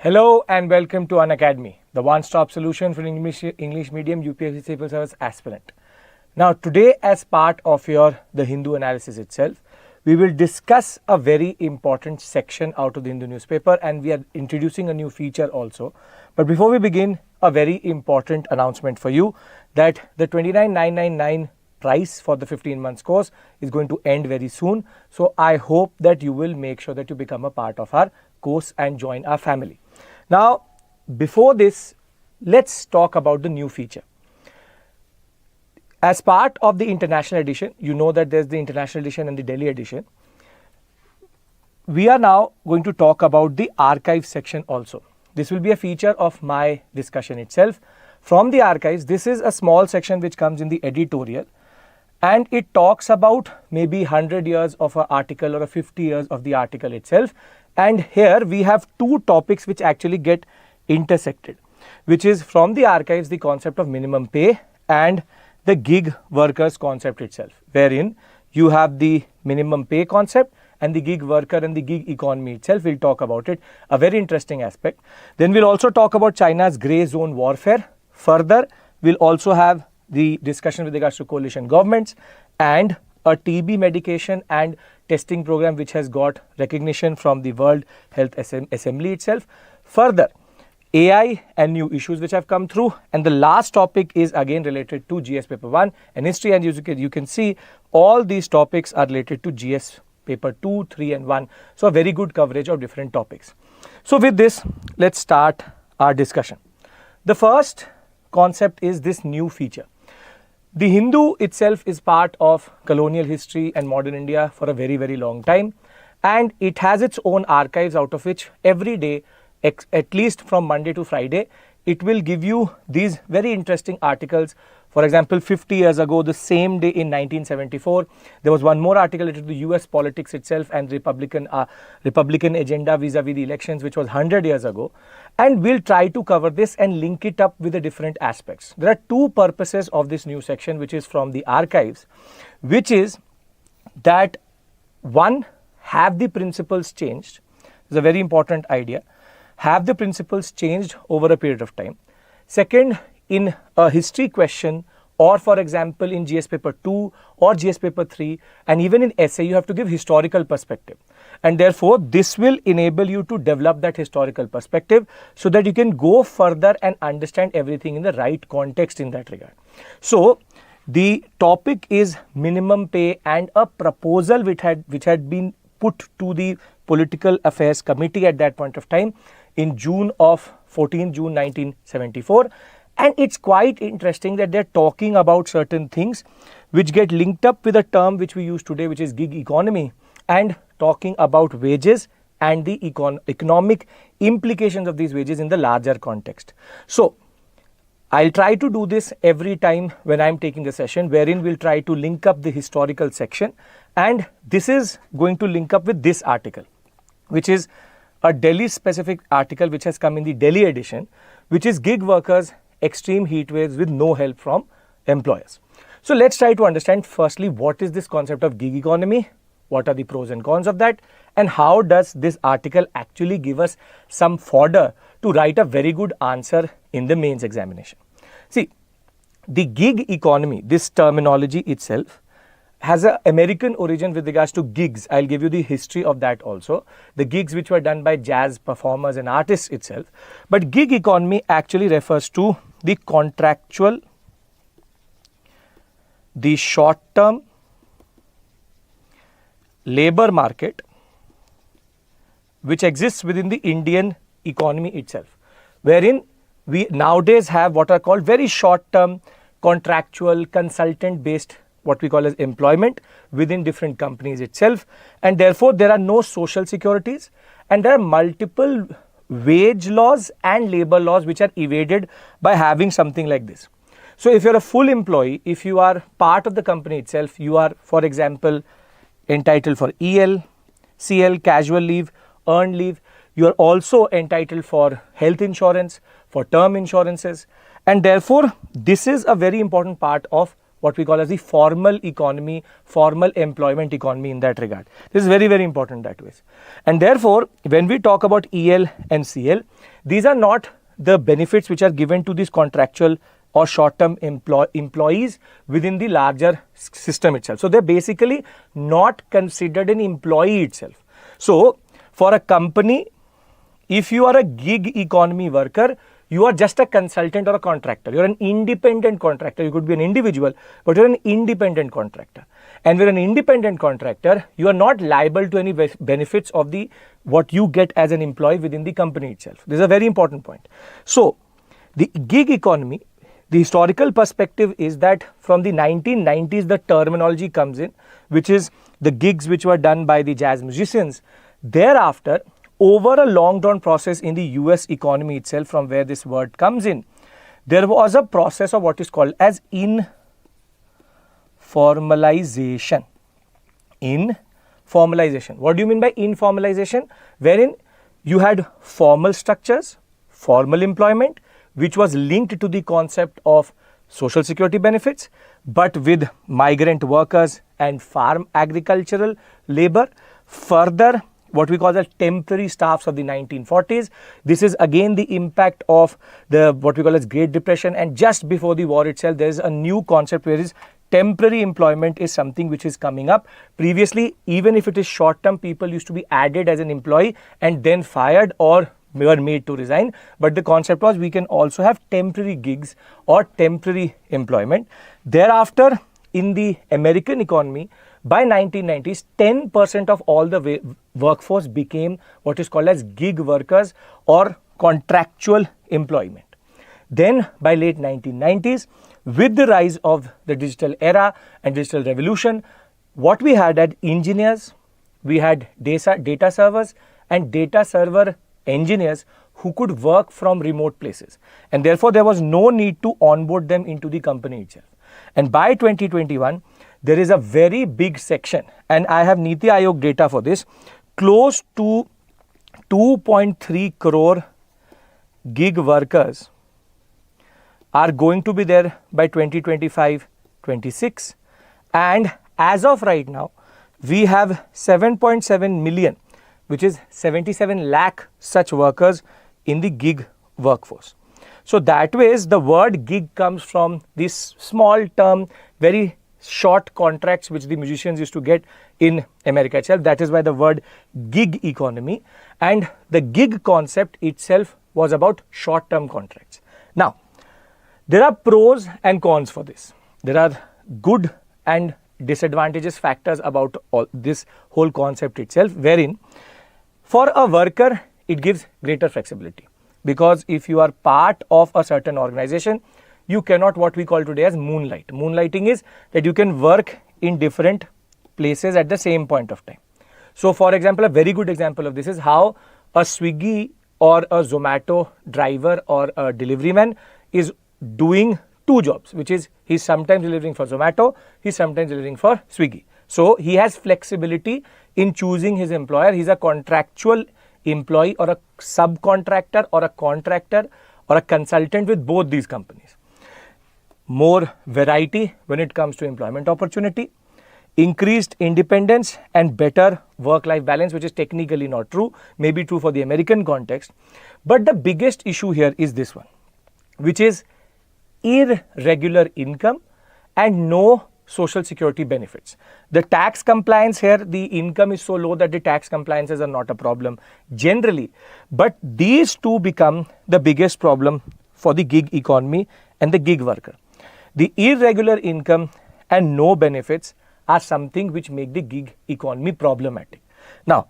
Hello and welcome to Unacademy, the one-stop solution for English medium UPSC civil service aspirant. Now today, as part of the Hindu analysis itself, we will discuss a very important section out of the Hindu newspaper, and we are introducing a new feature also. But before we begin, a very important announcement for you that the 29,999 price for the 15 months course is going to end very soon. So I hope that you will make sure that you become a part of our course and join our family. Now, before this, let's talk about the new feature. As part of the international edition, you know that there's the international edition and the Delhi edition. We are now going to talk about the archive section also. This will be a feature of my discussion itself. From the archives, this is a small section which comes in the editorial, and it talks about maybe 100 years of an article or 50 years of the article itself. And here we have two topics which actually get intersected, which is from the archives the concept of minimum pay and the gig workers concept itself, wherein you have the minimum pay concept and the gig worker and the gig economy itself. We'll talk about it, a very interesting aspect. Then we'll also talk about China's grey zone warfare. Further, we'll also have the discussion with regards to coalition governments and a TB medication and testing program which has got recognition from the World Health Assembly itself. Further, AI and new issues which have come through, and the last topic is again related to GS paper 1 and history, and you can see all these topics are related to GS paper 2, 3 and 1. So a very good coverage of different topics. So with this, let's start our discussion. The first concept is this new feature. The Hindu itself is part of colonial history and modern India for a very, very long time, and it has its own archives, out of which every day, at least from Monday to Friday, it will give you these very interesting articles. For example, 50 years ago, the same day in 1974, there was one more article related to the US politics itself and Republican agenda vis-a-vis the elections, which was 100 years ago. And we'll try to cover this and link it up with the different aspects. There are two purposes of this new section, which is from the archives, which is that one, have the principles changed. It's a very important idea. Have the principles changed over a period of time. Second, in a history question, or for example in GS paper 2 or GS paper 3, and even in essay, you have to give historical perspective. And therefore, this will enable you to develop that historical perspective so that you can go further and understand everything in the right context in that regard. So the topic is minimum pay and a proposal which had been put to the Political Affairs Committee at that point of time in June 1974. And it's quite interesting that they're talking about certain things which get linked up with a term which we use today, which is gig economy, and talking about wages and the economic implications of these wages in the larger context. So I'll try to do this every time when I'm taking a session, wherein we'll try to link up the historical section, and this is going to link up with this article, which is a Delhi specific article which has come in the Delhi edition, which is gig workers, extreme heat waves with no help from employers. So let's try to understand firstly, what is this concept of gig economy? What are the pros and cons of that? And how does this article actually give us some fodder to write a very good answer in the mains examination? See, the gig economy, this terminology itself, has an American origin with regards to gigs. I'll give you the history of that also. The gigs which were done by jazz performers and artists itself. But gig economy actually refers to the contractual, the short-term labor market which exists within the Indian economy itself, wherein we nowadays have what are called very short-term contractual consultant-based, what we call as employment within different companies itself, and therefore there are no social securities, and there are multiple wage laws and labor laws which are evaded by having something like this. So if you're a full employee, if you are part of the company itself, you are, for example, entitled for EL, CL, casual leave, earned leave. You are also entitled for health insurance, for term insurances, and therefore this is a very important part of what we call as the formal economy, formal employment economy in that regard. This is very, very important that way. And therefore, when we talk about EL and CL, these are not the benefits which are given to these contractual or short-term employees within the larger system itself. So they're basically not considered an employee itself. So for a company, if you are a gig economy worker, you are just a consultant or a contractor. You're an independent contractor. You could be an individual, but you're an independent contractor. And with an independent contractor, you are not liable to any benefits of the what you get as an employee within the company itself. This is a very important point. So the gig economy, the historical perspective is that from the 1990s, the terminology comes in, which is the gigs which were done by the jazz musicians. Thereafter, over a long drawn process in the US economy itself, from where this word comes in, there was a process of what is called as informalization. Informalization. What do you mean by informalization? Wherein you had formal structures, formal employment, which was linked to the concept of social security benefits, but with migrant workers and farm agricultural labor. Further, what we call the temporary staffs of the 1940s. This is again the impact of the what we call as Great Depression, and just before the war itself, there is a new concept where is temporary employment is something which is coming up. Previously, even if it is short term, people used to be added as an employee and then fired or were made to resign. But the concept was we can also have temporary gigs or temporary employment. Thereafter, in the American economy, by 1990s, 10% of all the workforce became what is called as gig workers or contractual employment. Then by late 1990s, with the rise of the digital era and digital revolution, what we had engineers, we had data servers and data server engineers who could work from remote places. And therefore, there was no need to onboard them into the company itself. And by 2021, there is a very big section, and I have Niti Aayog data for this, close to 2.3 crore gig workers are going to be there by 2025-26. And as of right now, we have 7.7 million, which is 77 lakh such workers in the gig workforce. So that way, the word gig comes from this small term, very short contracts which the musicians used to get in America itself. That is why the word gig economy, and the gig concept itself was about short term contracts. Now, there are pros and cons for this. There are good and disadvantages factors about all this whole concept itself, wherein for a worker it gives greater flexibility, because if you are part of a certain organization, you cannot what we call today as moonlight. Moonlighting is that you can work in different places at the same point of time. So for example, a very good example of this is how a Swiggy or a Zomato driver or a delivery man is doing two jobs, which is he's sometimes delivering for Zomato, he's sometimes delivering for Swiggy. So he has flexibility in choosing his employer. He's a contractual employee or a subcontractor or a contractor or a consultant with both these companies. More variety when it comes to employment opportunity, increased independence and better work-life balance, which is technically not true, may be true for the American context. But the biggest issue here is this one, which is irregular income and no social security benefits. The tax compliance here, the income is so low that the tax compliances are not a problem generally. But these two become the biggest problem for the gig economy and the gig worker. The irregular income and no benefits are something which make the gig economy problematic. Now,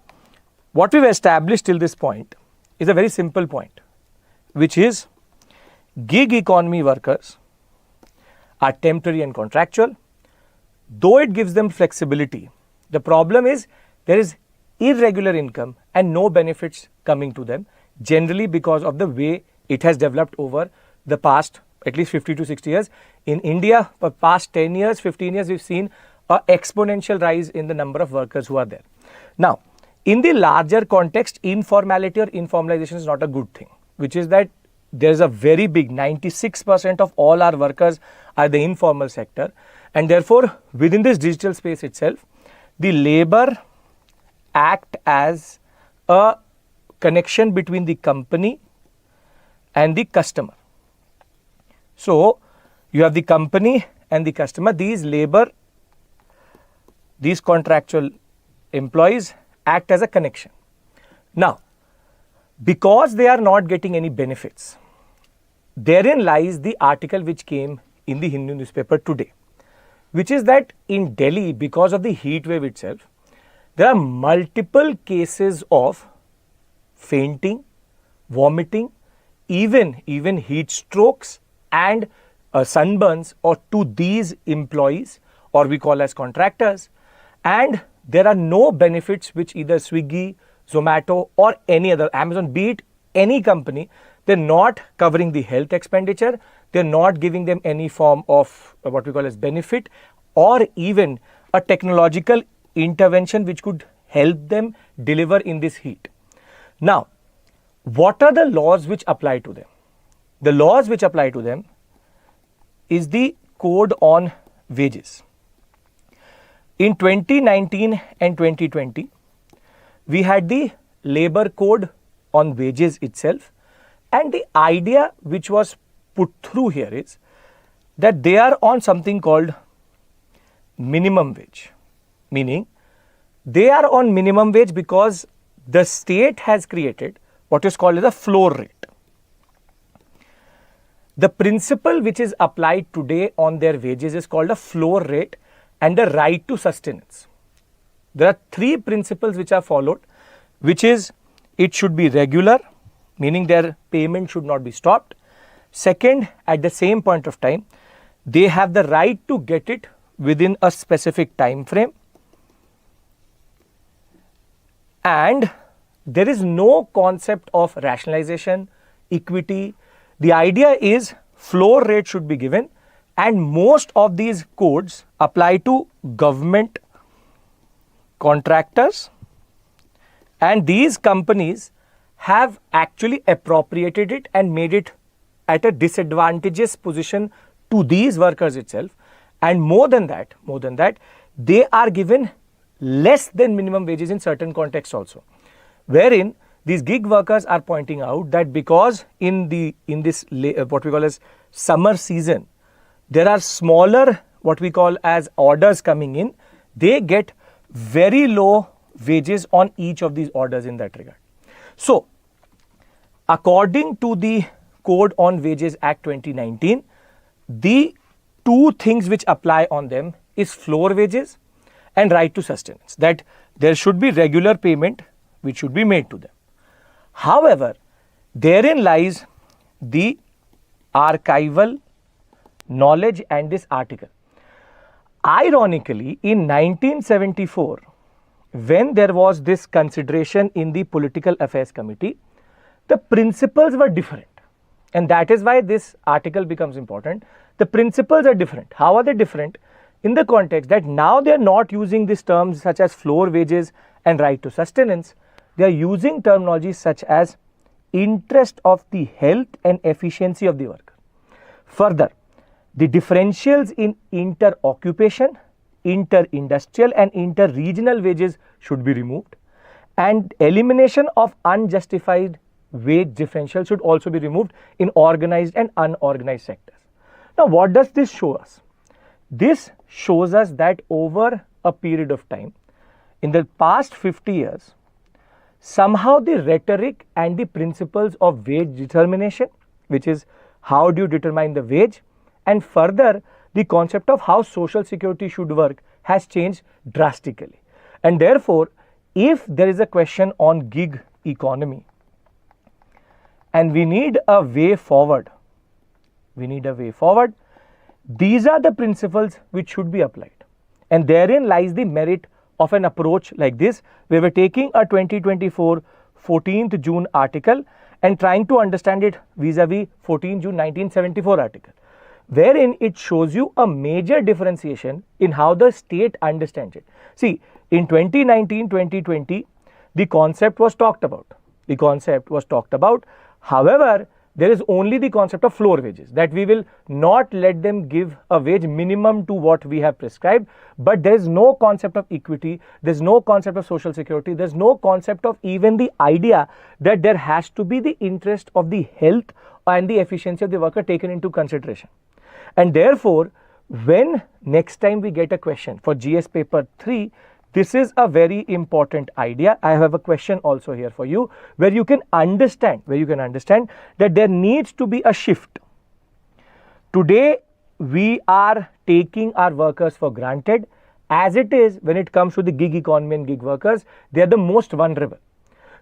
what we've established till this point is a very simple point, which is gig economy workers are temporary and contractual. Though it gives them flexibility, the problem is there is irregular income and no benefits coming to them, generally because of the way it has developed over the past at least 50 to 60 years. In India, for past 10 years, 15 years, we've seen an exponential rise in the number of workers who are there. Now, in the larger context, informality or informalization is not a good thing, which is that there is a very big 96% of all our workers are the informal sector. And therefore, within this digital space itself, the labor act as a connection between the company and the customer. So, you have the company and the customer. These contractual employees act as a connection. Now, because they are not getting any benefits, therein lies the article which came in the Hindu newspaper today, which is that in Delhi, because of the heat wave itself, there are multiple cases of fainting, vomiting, even heat strokes and sunburns or to these employees, or we call as contractors, and there are no benefits which either Swiggy, Zomato or any other, Amazon, be it any company, they're not covering the health expenditure, they're not giving them any form of what we call as benefit or even a technological intervention which could help them deliver in this heat. Now, what are the laws which apply to them? The laws which apply to them is the Code on Wages. In 2019 and 2020, we had the Labor Code on Wages itself, and the idea which was put through here is that they are on something called minimum wage, meaning they are on minimum wage because the state has created what is called as a floor rate. The principle which is applied today on their wages is called a floor rate and the right to sustenance. There are three principles which are followed, which is it should be regular, meaning their payment should not be stopped. Second, at the same point of time, they have the right to get it within a specific time frame. And there is no concept of rationalization, equity. The idea is floor rate should be given, and most of these codes apply to government contractors, and these companies have actually appropriated it and made it at a disadvantageous position to these workers itself. And more than that, they are given less than minimum wages in certain contexts also, wherein these gig workers are pointing out that because in this what we call as summer season, there are smaller what we call as orders coming in, they get very low wages on each of these orders in that regard. So, according to the Code on Wages Act 2019, the two things which apply on them is floor wages and right to sustenance, that there should be regular payment which should be made to them. However, therein lies the archival knowledge and this article. Ironically, in 1974, when there was this consideration in the Political Affairs Committee, the principles were different, and that is why this article becomes important. The principles are different. How are they different? In the context that now they are not using these terms such as floor wages and right to sustenance, they are using terminology such as interest of the health and efficiency of the worker. Further, the differentials in inter-occupation, inter-industrial and inter-regional wages should be removed, and elimination of unjustified wage differential should also be removed in organized and unorganized sectors. Now, what does this show us? This shows us that over a period of time, in the past 50 years, somehow the rhetoric and the principles of wage determination, which is how do you determine the wage, and further the concept of how social security should work has changed drastically. And therefore, if there is a question on gig economy and we need a way forward, these are the principles which should be applied. And therein lies the merit of an approach like this, where we're taking a 2024 14th June article and trying to understand it vis-a-vis 14 June 1974 article, wherein it shows you a major differentiation in how the state understands it. See, in 2019-2020, the concept was talked about. However, there is only the concept of floor wages, that we will not let them give a wage minimum to what we have prescribed, but there is no concept of equity, there is no concept of social security, there is no concept of even the idea that there has to be the interest of the health and the efficiency of the worker taken into consideration. And therefore, when next time we get a question for GS paper 3, this is a very important idea. I have a question also here for you where you can understand that there needs to be a shift. Today, we are taking our workers for granted. As it is, when it comes to the gig economy and gig workers, they are the most vulnerable.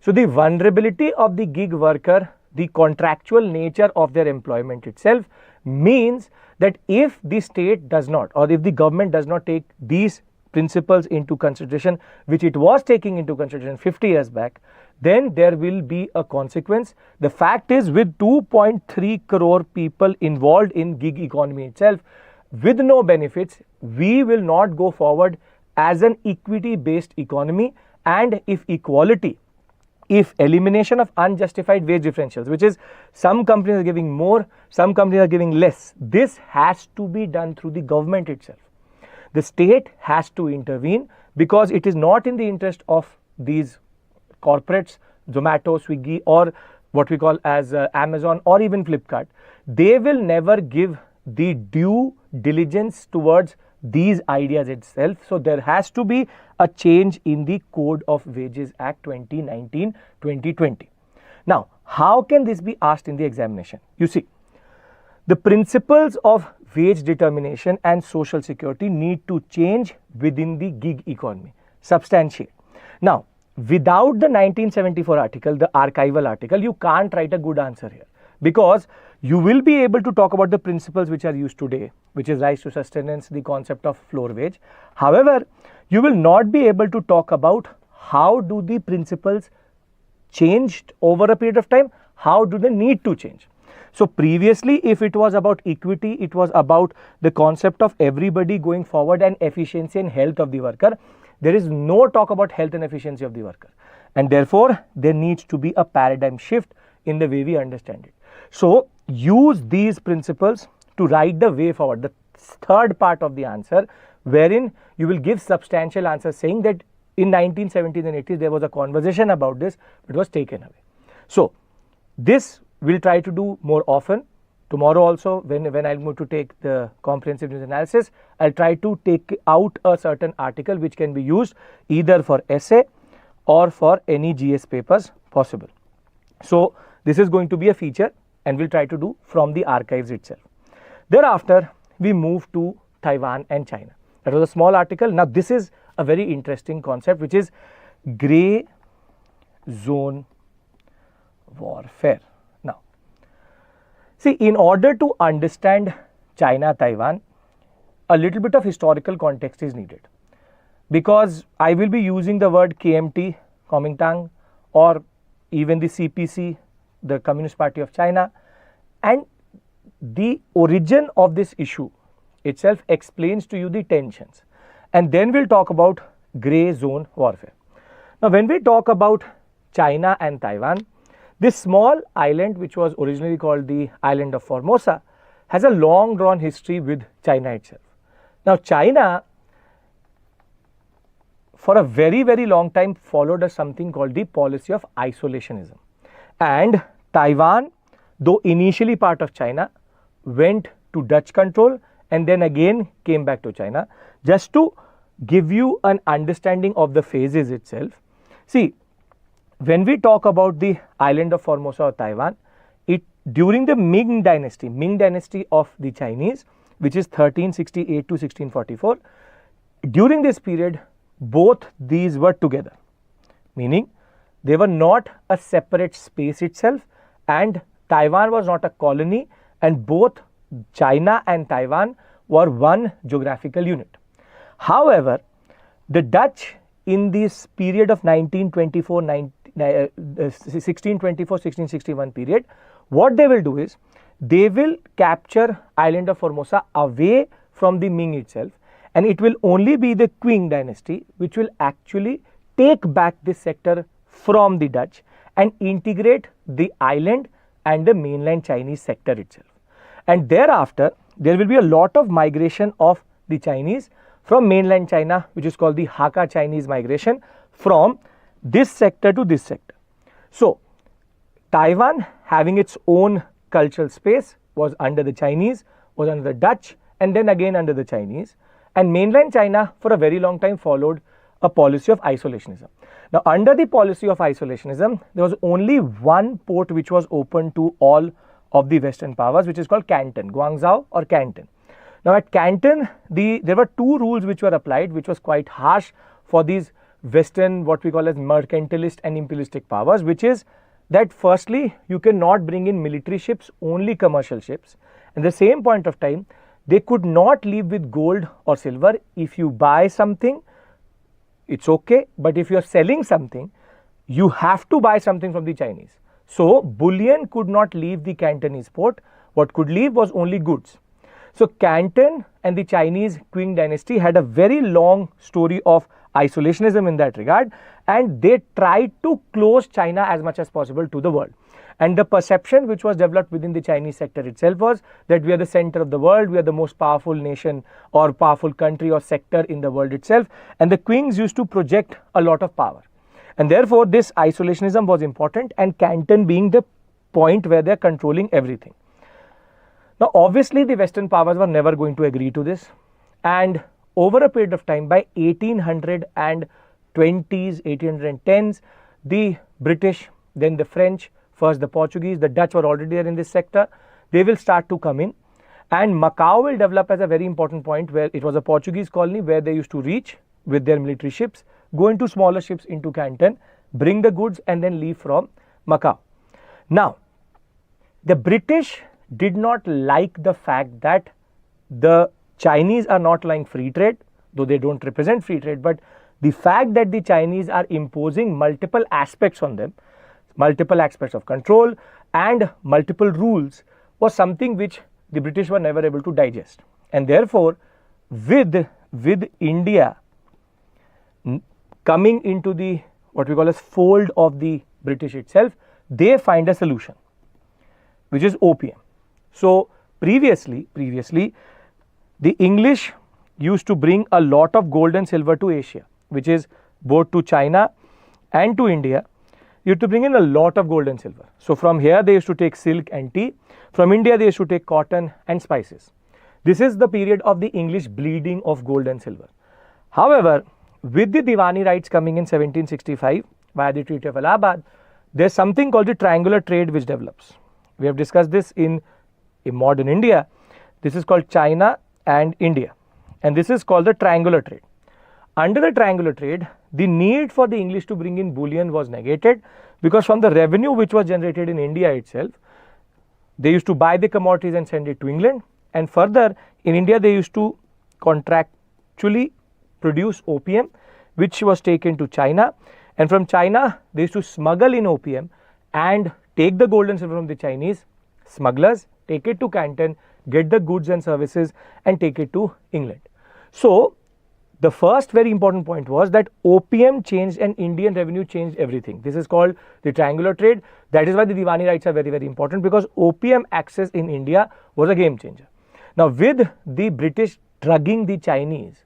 So the vulnerability of the gig worker, the contractual nature of their employment itself means that if the state does not, or if the government does not take these principles into consideration, which it was taking into consideration 50 years back, then there will be a consequence. The fact is, with 2.3 crore people involved in gig economy itself, with no benefits, we will not go forward as an equity based economy. And if equality, if elimination of unjustified wage differentials, which is some companies are giving more, some companies are giving less, this has to be done through the government itself. The state has to intervene because it is not in the interest of these corporates, Zomato, Swiggy, or what we call as Amazon or even Flipkart. They will never give the due diligence towards these ideas itself. So there has to be a change in the Code of Wages Act 2019-2020. Now, how can this be asked in the examination? You see, the principles of wage determination and social security need to change within the gig economy, substantiate. Now, without the 1974 article, the archival article, you can't write a good answer here, because you will be able to talk about the principles which are used today, which is rise to sustenance, the concept of floor wage. However, you will not be able to talk about how do the principles changed over a period of time, how do they need to change. So previously, if it was about equity, it was about the concept of everybody going forward and efficiency and health of the worker. There is no talk about health and efficiency of the worker. And therefore, there needs to be a paradigm shift in the way we understand it. So use these principles to write the way forward. The third part of the answer, wherein you will give substantial answers saying that in 1970s and 80s, there was a conversation about this, but it was taken away. So this we'll try to do more often. Tomorrow also, when I'm going to take the comprehensive news analysis, I'll try to take out a certain article which can be used either for essay or for any GS papers possible. So this is going to be a feature and we'll try to do from the archives itself. Thereafter, we move to Taiwan and China. That was a small article. Now this is a very interesting concept, which is grey zone warfare. See, in order to understand China, Taiwan, a little bit of historical context is needed, because I will be using the word KMT, Kuomintang, or even the CPC, the Communist Party of China, and the origin of this issue itself explains to you the tensions. And then we'll talk about grey zone warfare. Now, when we talk about China and Taiwan, this small island, which was originally called the island of Formosa, has a long drawn history with China itself. Now, China for a very, very long time followed something called the policy of isolationism. And Taiwan, though initially part of China, went to Dutch control and then again came back to China. Just to give you an understanding of the phases itself, see, when we talk about the island of Formosa or Taiwan, it during the Ming dynasty of the Chinese, which is 1368 to 1644, during this period, both these were together, meaning they were not a separate space itself, and Taiwan was not a colony, and both China and Taiwan were one geographical unit. However, the Dutch in this period of 1624-1661 period, what they will do is they will capture island of Formosa away from the Ming itself, and it will only be the Qing dynasty which will actually take back this sector from the Dutch and integrate the island and the mainland Chinese sector itself. And thereafter, there will be a lot of migration of the Chinese from mainland China, which is called the Hakka Chinese migration, from this sector to this sector. So, Taiwan, having its own cultural space, was under the Chinese, was under the Dutch, and then again under the Chinese. And mainland China for a very long time followed a policy of isolationism. Now, under the policy of isolationism, there was only one port which was open to all of the Western powers, which is called Canton, Guangzhou or Canton. Now, at Canton, there were two rules which were applied, which was quite harsh for these Western, what we call as mercantilist and imperialistic powers, which is that firstly, you cannot bring in military ships, only commercial ships. At the same point of time, they could not leave with gold or silver. If you buy something, it's okay, but if you are selling something, you have to buy something from the Chinese. So, bullion could not leave the Cantonese port. What could leave was only goods. So, Canton and the Chinese Qing dynasty had a very long story of isolationism in that regard, and they tried to close China as much as possible to the world. And the perception which was developed within the Chinese sector itself was that we are the center of the world, we are the most powerful nation or powerful country or sector in the world itself, and the Qings used to project a lot of power. And therefore, this isolationism was important, and Canton being the point where they are controlling everything. Now, obviously, the Western powers were never going to agree to this, and over a period of time, by 1820s, 1810s, the British, then the French, first the Portuguese, the Dutch were already there in this sector, they will start to come in, and Macau will develop as a very important point where it was a Portuguese colony where they used to reach with their military ships, go into smaller ships into Canton, bring the goods and then leave from Macau. Now, the British did not like the fact that the Chinese are not allowing free trade, though they don't represent free trade, but the fact that the Chinese are imposing multiple aspects on them, multiple aspects of control and multiple rules, was something which the British were never able to digest. And therefore, with India coming into the what we call as fold of the British itself, they find a solution, which is opium. So, previously the English used to bring a lot of gold and silver to Asia, which is both to China and to India. You have to bring in a lot of gold and silver. So, from here they used to take silk and tea. From India they used to take cotton and spices. This is the period of the English bleeding of gold and silver. However, with the Diwani rights coming in 1765 via the Treaty of Allahabad, there is something called the triangular trade which develops. We have discussed this in modern India. This is called China and India, and this is called the triangular trade. Under the triangular trade, the need for the English to bring in bullion was negated, because from the revenue which was generated in India itself, they used to buy the commodities and send it to England, and further in India they used to contractually produce opium, which was taken to China, and from China they used to smuggle in opium and take the gold and silver from the Chinese smugglers, take it to Canton, get the goods and services and take it to England. So, the first very important point was that opium changed and Indian revenue changed everything. This is called the triangular trade. That is why the Diwani rights are very, very important, because opium access in India was a game changer. Now, with the British drugging the Chinese,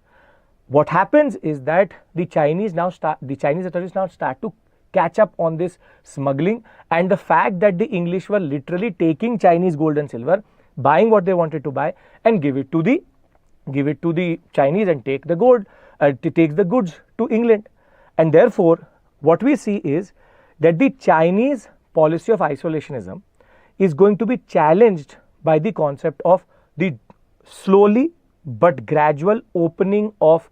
what happens is that the Chinese authorities now start to catch up on this smuggling, and the fact that the English were literally taking Chinese gold and silver, buying what they wanted to buy and give it to the Chinese and take the gold, take the goods to England. And therefore, what we see is that the Chinese policy of isolationism is going to be challenged by the concept of the slowly but gradual opening of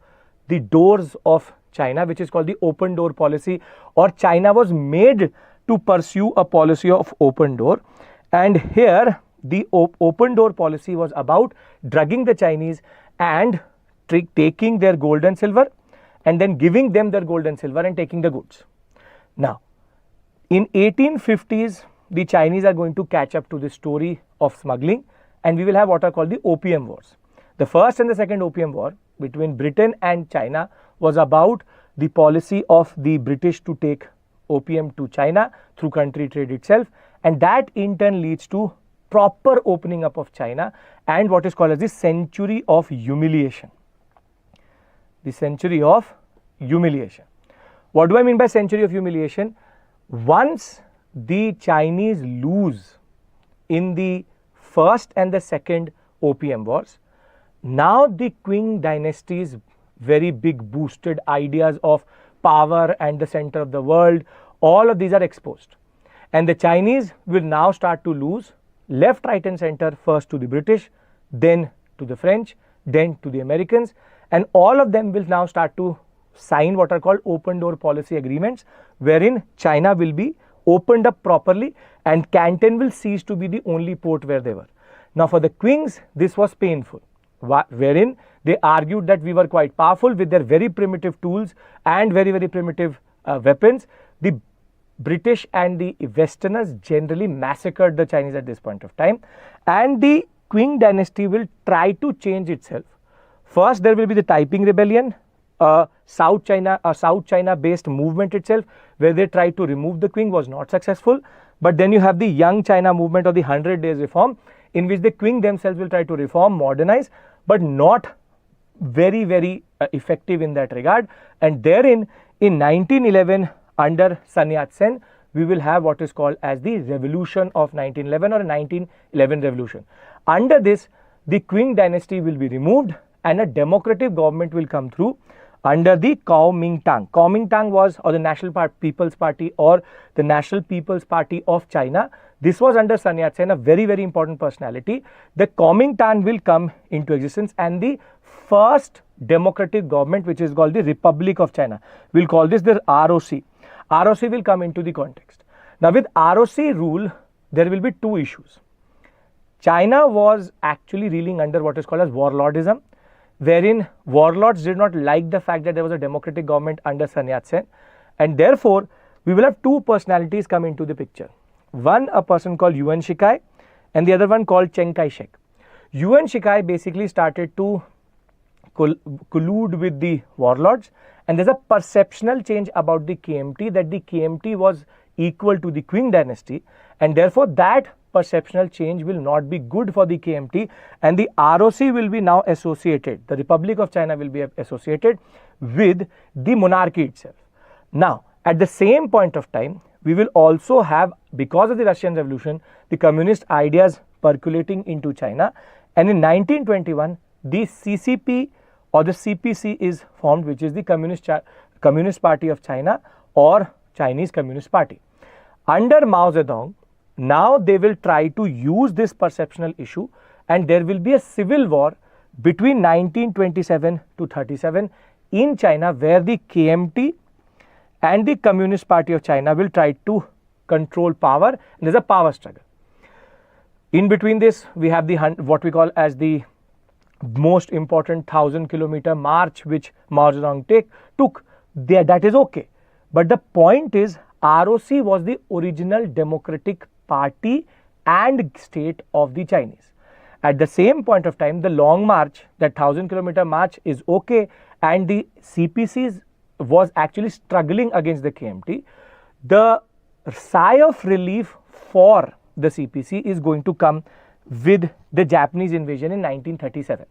the doors of China, which is called the open door policy, or China was made to pursue a policy of open door. And here the open door policy was about drugging the Chinese and taking their gold and silver and then giving them their gold and silver and taking the goods. Now, in 1850s, the Chinese are going to catch up to the story of smuggling, and we will have what are called the opium wars. The first and the second opium war between Britain and China was about the policy of the British to take opium to China through country trade itself, and that in turn leads to proper opening up of China and what is called as the century of humiliation. The century of humiliation. What do I mean by century of humiliation? Once the Chinese lose in the first and the second opium wars, now the Qing dynasty's very big boosted ideas of power and the center of the world, all of these are exposed. And the Chinese will now start to lose left, right and center, first to the British, then to the French, then to the Americans, and all of them will now start to sign what are called open door policy agreements, wherein China will be opened up properly and Canton will cease to be the only port where they were. Now for the Qings, this was painful, wherein they argued that we were quite powerful with their very primitive tools and very primitive weapons. The British and the Westerners generally massacred the Chinese at this point of time, and the Qing dynasty will try to change itself. First, there will be the Taiping Rebellion, South China based movement itself, where they tried to remove the Qing, was not successful. But then you have the Young China movement or the 100 Days Reform, in which the Qing themselves will try to reform, modernize, but not very effective in that regard. And therein, in 1911, under Sun Yat-sen, we will have what is called as the Revolution of 1911 or 1911 Revolution. Under this, the Qing dynasty will be removed and a democratic government will come through under the Kuomintang. Kuomintang was, or the National People's Party or the National People's Party of China. This was under Sun Yat-sen, a very important personality. The Kuomintang will come into existence, and the first democratic government, which is called the Republic of China, we'll call this the ROC. ROC will come into the context. Now with ROC rule, there will be two issues. China was actually reeling under what is called as warlordism, wherein warlords did not like the fact that there was a democratic government under Sun Yat-sen, and therefore we will have two personalities come into the picture. One, a person called Yuan Shikai, and the other one called Chiang Kai-shek. Yuan Shikai basically started to collude with the warlords, and there's a perceptional change about the KMT, that the KMT was equal to the Qing dynasty, and therefore that perceptional change will not be good for the KMT, and the ROC will be now associated, the Republic of China will be associated with the monarchy itself. Now at the same point of time, we will also have, because of the Russian Revolution, the communist ideas percolating into China, and in 1921 the CCP or the CPC is formed, which is the Communist Party of China or Chinese Communist Party. Under Mao Zedong, now they will try to use this perceptional issue, and there will be a civil war between 1927 to 37 in China, where the KMT and the Communist Party of China will try to control power, and there's a power struggle. In between this, we have the what we call as the most important 1,000-kilometer march which Mao Zedong took. That is okay, but the point is ROC was the original democratic party and state of the Chinese. At the same point of time, the long march, that 1,000-kilometer march is okay, and the CPCs was actually struggling against the KMT. The sigh of relief for the CPC is going to come with the Japanese invasion in 1937.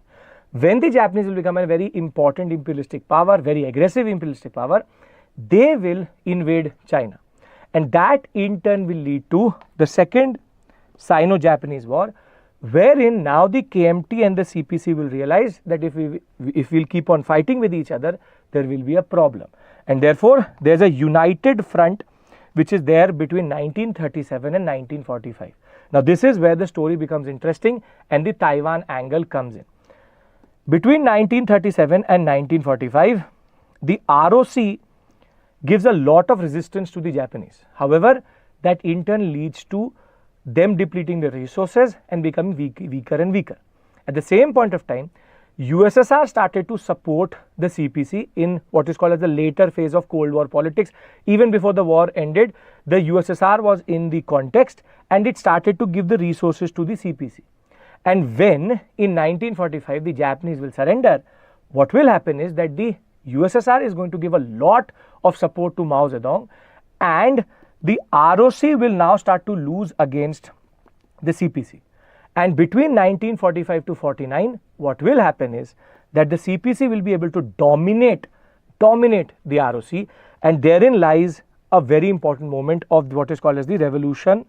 When the Japanese will become a very important imperialistic power, very aggressive imperialistic power, they will invade China, and that in turn will lead to the second Sino-Japanese war, wherein now the KMT and the CPC will realize that if we'll keep on fighting with each other, there will be a problem, and therefore there's a united front which is there between 1937 and 1945. Now this is where the story becomes interesting and the Taiwan angle comes in. Between 1937 and 1945, the ROC gives a lot of resistance to the Japanese. However, that in turn leads to them depleting their resources and becoming weaker and weaker. At the same point of time, USSR started to support the CPC in what is called as the later phase of Cold War politics. Even before the war ended, the USSR was in the context, and it started to give the resources to the CPC. And when in 1945 the Japanese will surrender, what will happen is that the USSR is going to give a lot of support to Mao Zedong, and the ROC will now start to lose against the CPC. And between 1945 to 49, what will happen is that the CPC will be able to dominate the ROC, and therein lies a very important moment of what is called as the revolution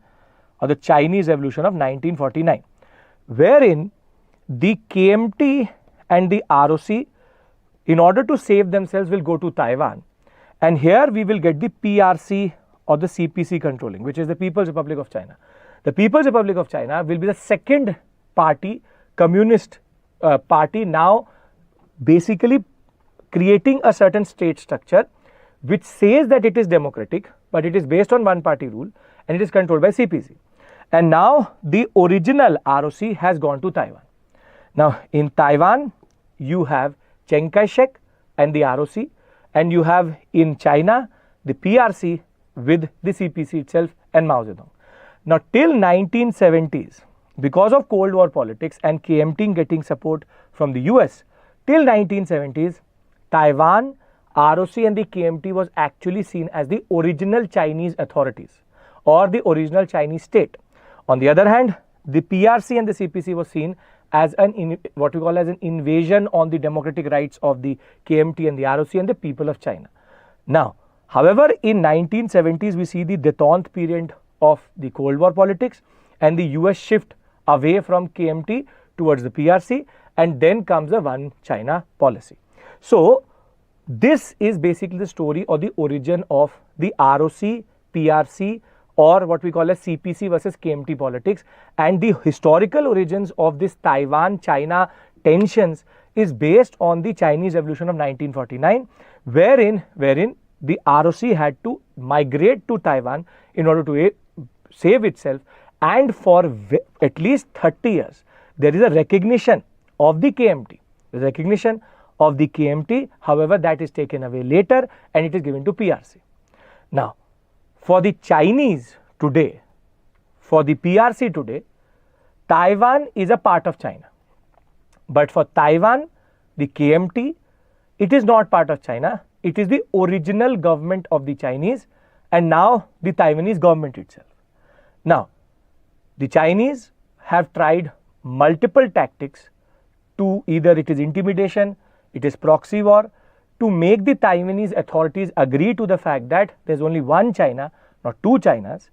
or the Chinese Revolution of 1949, wherein the KMT and the ROC, in order to save themselves, will go to Taiwan, and here we will get the PRC or the CPC controlling, which is the People's Republic of China. The People's Republic of China will be the second party, communist party, now basically creating a certain state structure which says that it is democratic, but it is based on one party rule and it is controlled by CPC. And now the original ROC has gone to Taiwan. Now in Taiwan, you have Chiang Kai-shek and the ROC, and you have in China the PRC with the CPC itself and Mao Zedong. Now till 1970s, because of Cold War politics and KMT getting support from the US, till 1970s, Taiwan, ROC and the KMT was actually seen as the original Chinese authorities or the original Chinese state. On the other hand, the PRC and the CPC was seen as what we call as an invasion on the democratic rights of the KMT and the ROC and the people of China. Now, however, in 1970s, we see the détente period of the Cold War politics and the US shift away from KMT towards the PRC, and then comes the one China policy. So this is basically the story or the origin of the ROC, PRC, or what we call as CPC versus KMT politics, and the historical origins of this Taiwan-China tensions is based on the Chinese Revolution of 1949, wherein the ROC had to migrate to Taiwan in order to save itself, and for at least 30 years there is a recognition of the KMT. The recognition of the KMT, however, that is taken away later and it is given to PRC. Now, for the Chinese today, for the PRC today, Taiwan is a part of China. But for Taiwan, the KMT, it is not part of China. It is the original government of the Chinese and now the Taiwanese government itself. Now, the Chinese have tried multiple tactics to either it is intimidation, it is proxy war, to make the Taiwanese authorities agree to the fact that there is only one China, not two Chinas,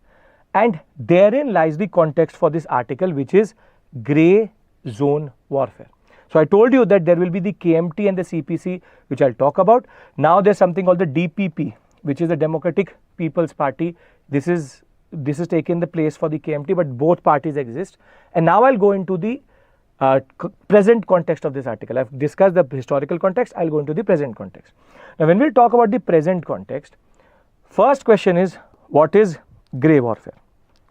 and therein lies the context for this article, which is grey zone warfare. So I told you that there will be the KMT and the CPC, which I'll talk about. Now there's something called the DPP, which is the Democratic People's Party. This is taken the place for the KMT, but both parties exist. And now I'll go into the present context of this article. I've discussed the historical context, I'll go into the present context. Now when we'll talk about the present context, first question is, what is grey warfare?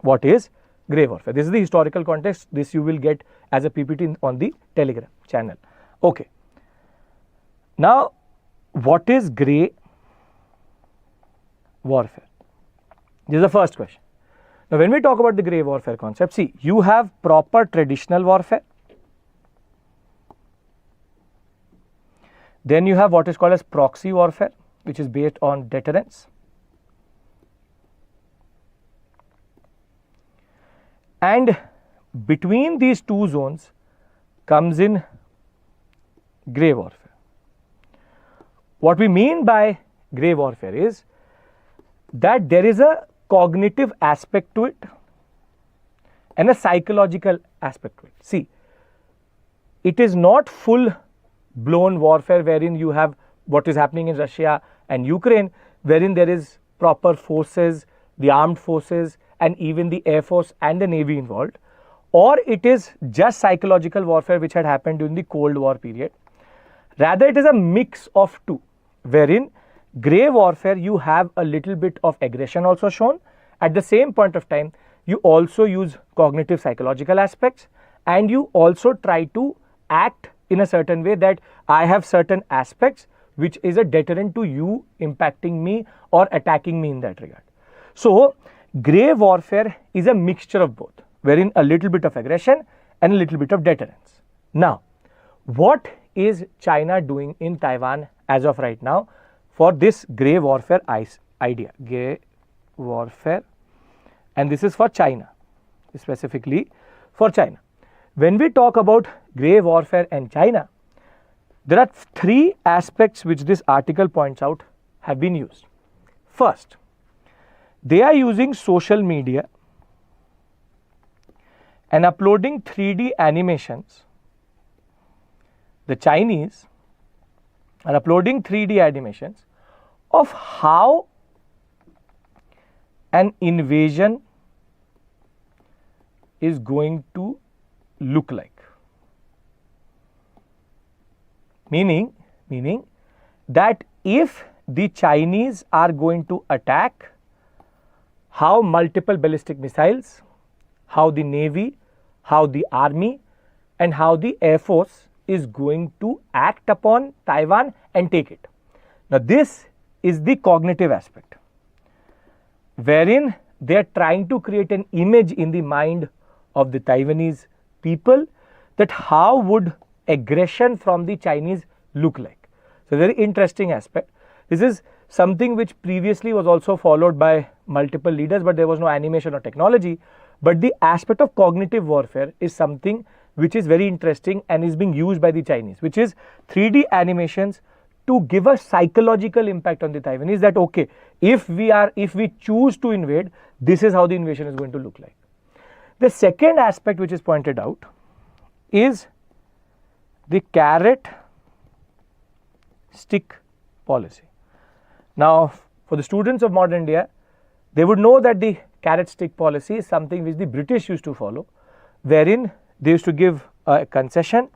What is grey warfare? This is the historical context. This you will get as a PPT on the Telegram channel. Okay. Now, what is grey warfare? This is the first question. Now, when we talk about the grey warfare concept, see, you have proper traditional warfare. Then you have what is called as proxy warfare, which is based on deterrence. And between these two zones comes in grey warfare. What we mean by grey warfare is that there is a cognitive aspect to it and a psychological aspect to it. See, it is not full blown warfare wherein you have what is happening in Russia and Ukraine, wherein there is proper forces, the armed forces and even the air force and the navy involved, or it is just psychological warfare which had happened during the Cold War period. Rather, it is a mix of two, wherein grey warfare you have a little bit of aggression also shown. At the same point of time, you also use cognitive psychological aspects and you also try to act in a certain way that I have certain aspects which is a deterrent to you impacting me or attacking me in that regard. So, grey warfare is a mixture of both, wherein a little bit of aggression and a little bit of deterrence. Now, what is China doing in Taiwan as of right now for this grey warfare idea? Grey warfare, and this is for China, specifically for China. When we talk about grey warfare and China, there are three aspects which this article points out have been used. First, they are using social media and uploading 3D animations. The Chinese are uploading 3D animations of how an invasion is going to look like. Meaning that if the Chinese are going to attack, how multiple ballistic missiles, how the Navy, how the Army and how the Air Force is going to act upon Taiwan and take it. Now this is the cognitive aspect, wherein they are trying to create an image in the mind of the Taiwanese people that how would aggression from the Chinese look like. So very interesting aspect. This is something which previously was also followed by multiple leaders, but there was no animation or technology. But the aspect of cognitive warfare is something which is very interesting and is being used by the Chinese, which is 3D animations to give a psychological impact on the Taiwanese that okay, if we choose to invade, this is how the invasion is going to look like. The second aspect which is pointed out is the carrot stick policy. Now for the students of modern India, they would know that the carrot stick policy is something which the British used to follow, wherein they used to give a concession,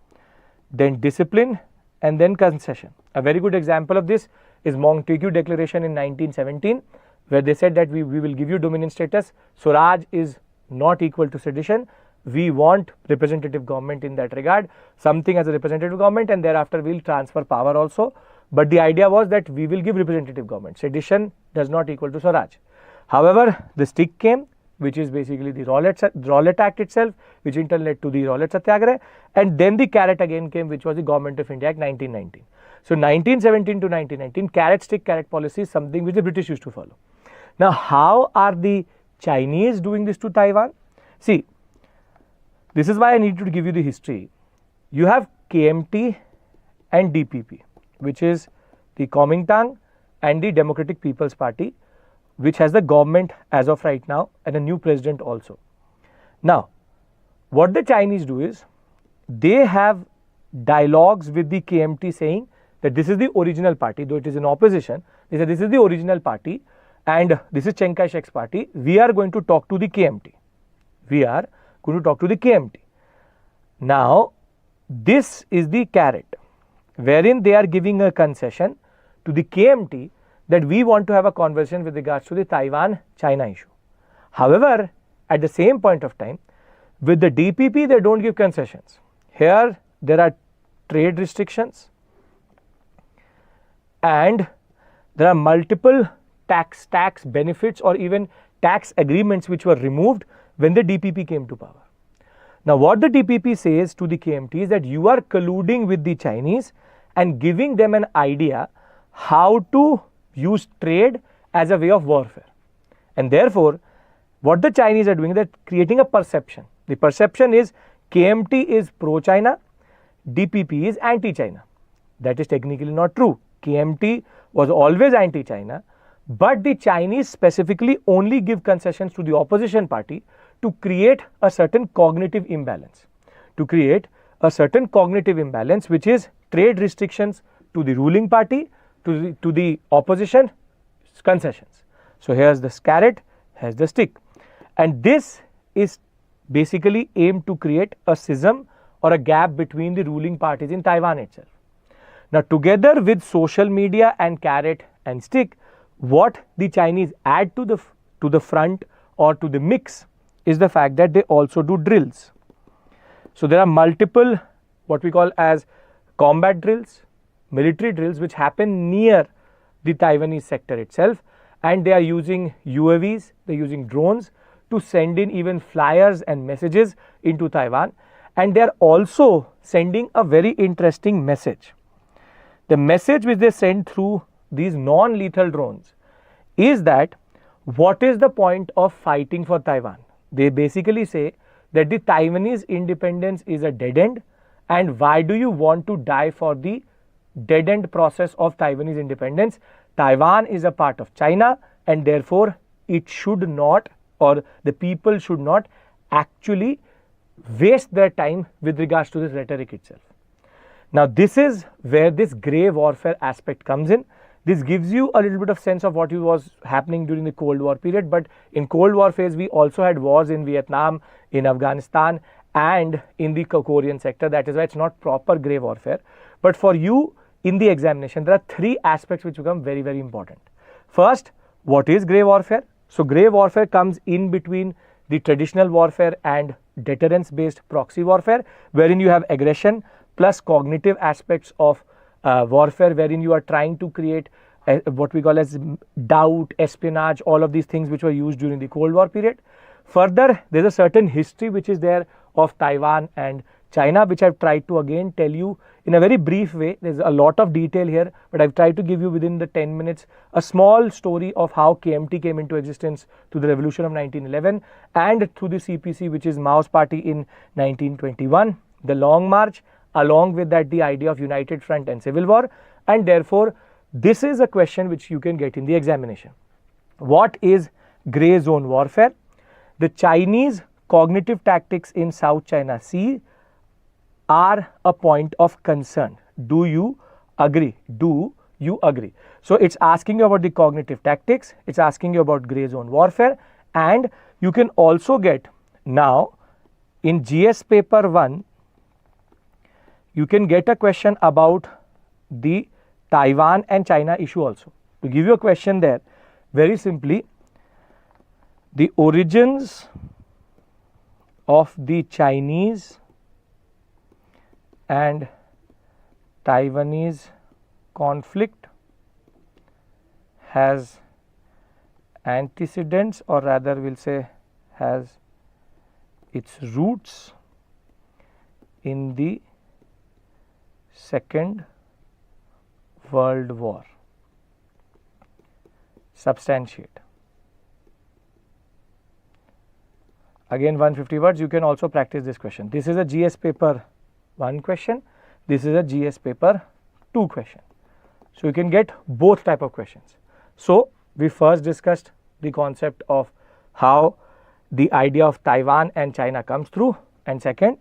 then discipline and then concession. A very good example of this is Montague Declaration in 1917, where they said that we will give you dominion status. Swaraj is not equal to sedition. We want representative government in that regard, something as a representative government, and thereafter we will transfer power also. But the idea was that we will give representative government. Sedition does not equal to Swaraj. However, the stick came, which is basically the Rowlatt Act itself, which in turn led to the Rowlatt Satyagraha, and then the carrot again came, which was the Government of India Act 1919. So 1917 to 1919, carrot stick carrot policy is something which the British used to follow. Now how are the Chinese doing this to Taiwan? See, this is why I need to give you the history. You have KMT and DPP, which is the Kuomintang and the Democratic People's Party, which has the government as of right now and a new president also. Now, what the Chinese do is, they have dialogues with the KMT saying that this is the original party, though it is in opposition. They say this is the original party and this is Chiang Kai-shek's party. We are going to talk to the KMT. We are going to talk to the KMT. Now, this is the carrot, wherein they are giving a concession to the KMT that we want to have a conversation with regards to the Taiwan-China issue. However, at the same point of time, with the DPP, they don't give concessions. Here, there are trade restrictions and there are multiple tax benefits or even tax agreements which were removed when the DPP came to power. Now, what the DPP says to the KMT is that you are colluding with the Chinese and giving them an idea how to use trade as a way of warfare. And therefore, what the Chinese are doing is that creating a perception. The perception is KMT is pro-China, DPP is anti-China. That is technically not true. KMT was always anti-China, but the Chinese specifically only give concessions to the opposition party to create a certain cognitive imbalance. To create a certain cognitive imbalance, which is trade restrictions to the ruling party, to the opposition concessions. So here's the carrot, here's the stick, and this is basically aimed to create a schism or a gap between the ruling parties in Taiwan itself. Now, together with social media and carrot and stick, what the Chinese add to the front or to the mix is the fact that they also do drills. So there are multiple what we call as combat drills, military drills, which happen near the Taiwanese sector itself, and they are using UAVs, they are using drones to send in even flyers and messages into Taiwan, and they are also sending a very interesting message. The message which they send through these non-lethal drones is that what is the point of fighting for Taiwan? They basically say that the Taiwanese independence is a dead end, and why do you want to die for the dead end process of Taiwanese independence? Taiwan is a part of China, and therefore it should not, or the people should not actually waste their time with regards to this rhetoric itself. Now this is where this grey warfare aspect comes in. This gives you a little bit of sense of what was happening during the Cold War period, but in Cold War phase we also had wars in Vietnam, in Afghanistan, and in the Korean sector. That is why it's not proper grey warfare. But for you in the examination, there are three aspects which become very, very important. First, what is grey warfare? So grey warfare comes in between the traditional warfare and deterrence based proxy warfare, wherein you have aggression plus cognitive aspects of warfare, wherein you are trying to create what we call as doubt, espionage, all of these things which were used during the Cold War period. Further, there is a certain history which is there of Taiwan and China, which I've tried to again tell you in a very brief way. There's a lot of detail here, but I've tried to give you within the 10 minutes a small story of how KMT came into existence through the revolution of 1911 and through the CPC, which is Mao's party in 1921, the Long March, along with that the idea of United Front and Civil War, and therefore this is a question which you can get in the examination. What is grey zone warfare? The Chinese cognitive tactics in South China Sea are a point of concern. Do you agree? Do you agree? So it's asking you about the cognitive tactics, it's asking you about grey zone warfare, and you can also get now in GS paper 1, you can get a question about the Taiwan and China issue also. To give you a question there, very simply, the origins of the Chinese and Taiwanese conflict has antecedents, or rather we'll say has its roots in the Second World War. Substantiate. Again 150 words. You can also practice this question. This is a GS paper 1 question. This is a GS paper 2 question. So you can get both type of questions. So we first discussed the concept of how the idea of Taiwan and China comes through, and second,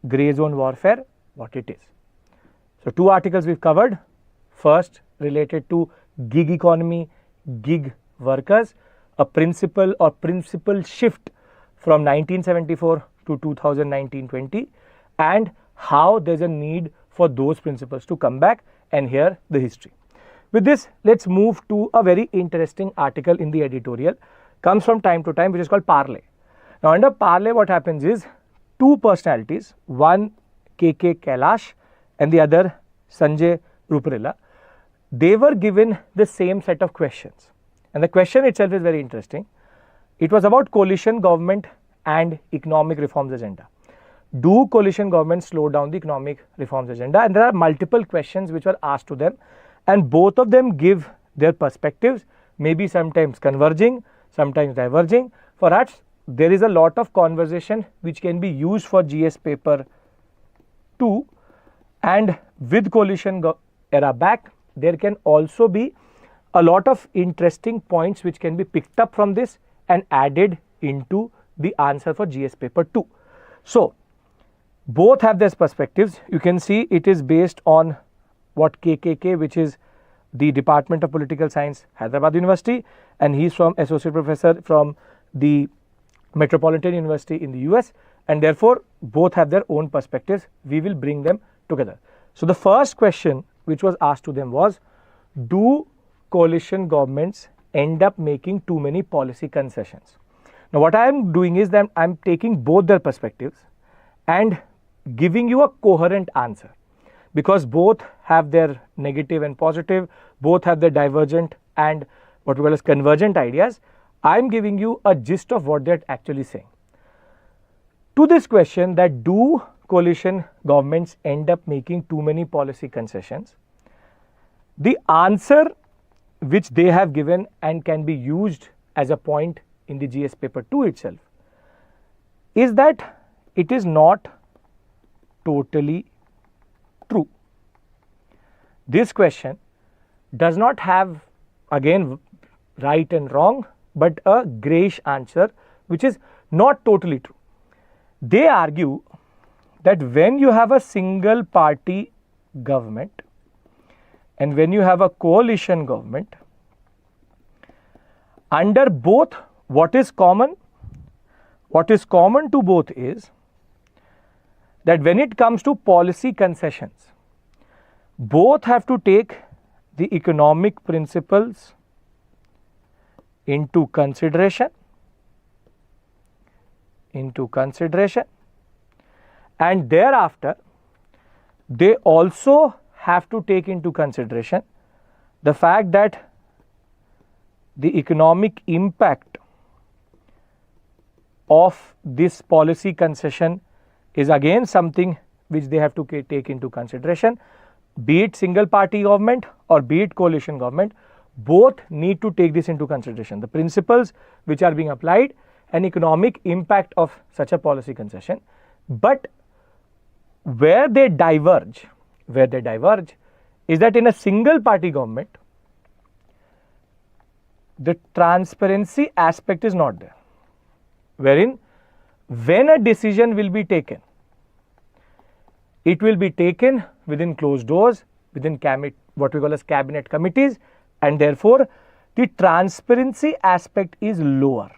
grey zone warfare, what it is. So 2 articles we've covered. First, related to gig economy, gig workers, a principle shift from 1974 to 2019-20, and how there's a need for those principles to come back, and here the history. With this, let's move to a very interesting article in the editorial. Comes from time to time, which is called Parlay. Now under Parlay, what happens is 2 personalities, one KK Kailash and the other Sanjay Ruparilla, they were given the same set of questions, and the question itself is very interesting. It was about coalition government and economic reforms agenda. Do coalition governments slow down the economic reforms agenda? And there are multiple questions which were asked to them, and both of them give their perspectives, maybe sometimes converging, sometimes diverging. For us, there is a lot of conversation which can be used for GS paper 2, and with coalition era back, there can also be a lot of interesting points which can be picked up from this and added into the answer for GS paper 2. So both have their perspectives. You can see it is based on what KKK, which is the Department of Political Science, Hyderabad University, and he's from associate professor from the Metropolitan University in the US, and therefore both have their own perspectives. We will bring them together. So the first question which was asked to them was, do coalition governments end up making too many policy concessions? Now what I am doing is that I am taking both their perspectives and giving you a coherent answer, because both have their negative and positive, both have their divergent and what we call as convergent ideas. I am giving you a gist of what they are actually saying. To this question, that do coalition governments end up making too many policy concessions, the answer which they have given and can be used as a point in the GS paper 2 itself is that it is not totally true. This question does not have, again, right and wrong, but a grayish answer which is not totally true. They argue that when you have a single party government and when you have a coalition government, under both, what is common to both is that when it comes to policy concessions, both have to take the economic principles into consideration, and thereafter they also have to take into consideration the fact that the economic impact of this policy concession is again something which they have to take into consideration. Be it single party government or be it coalition government, both need to take this into consideration. The principles which are being applied and economic impact of such a policy concession. But where they diverge is that in a single party government, the transparency aspect is not there, wherein when a decision will be taken, it will be taken within closed doors, within what we call as cabinet committees, and therefore the transparency aspect is lower.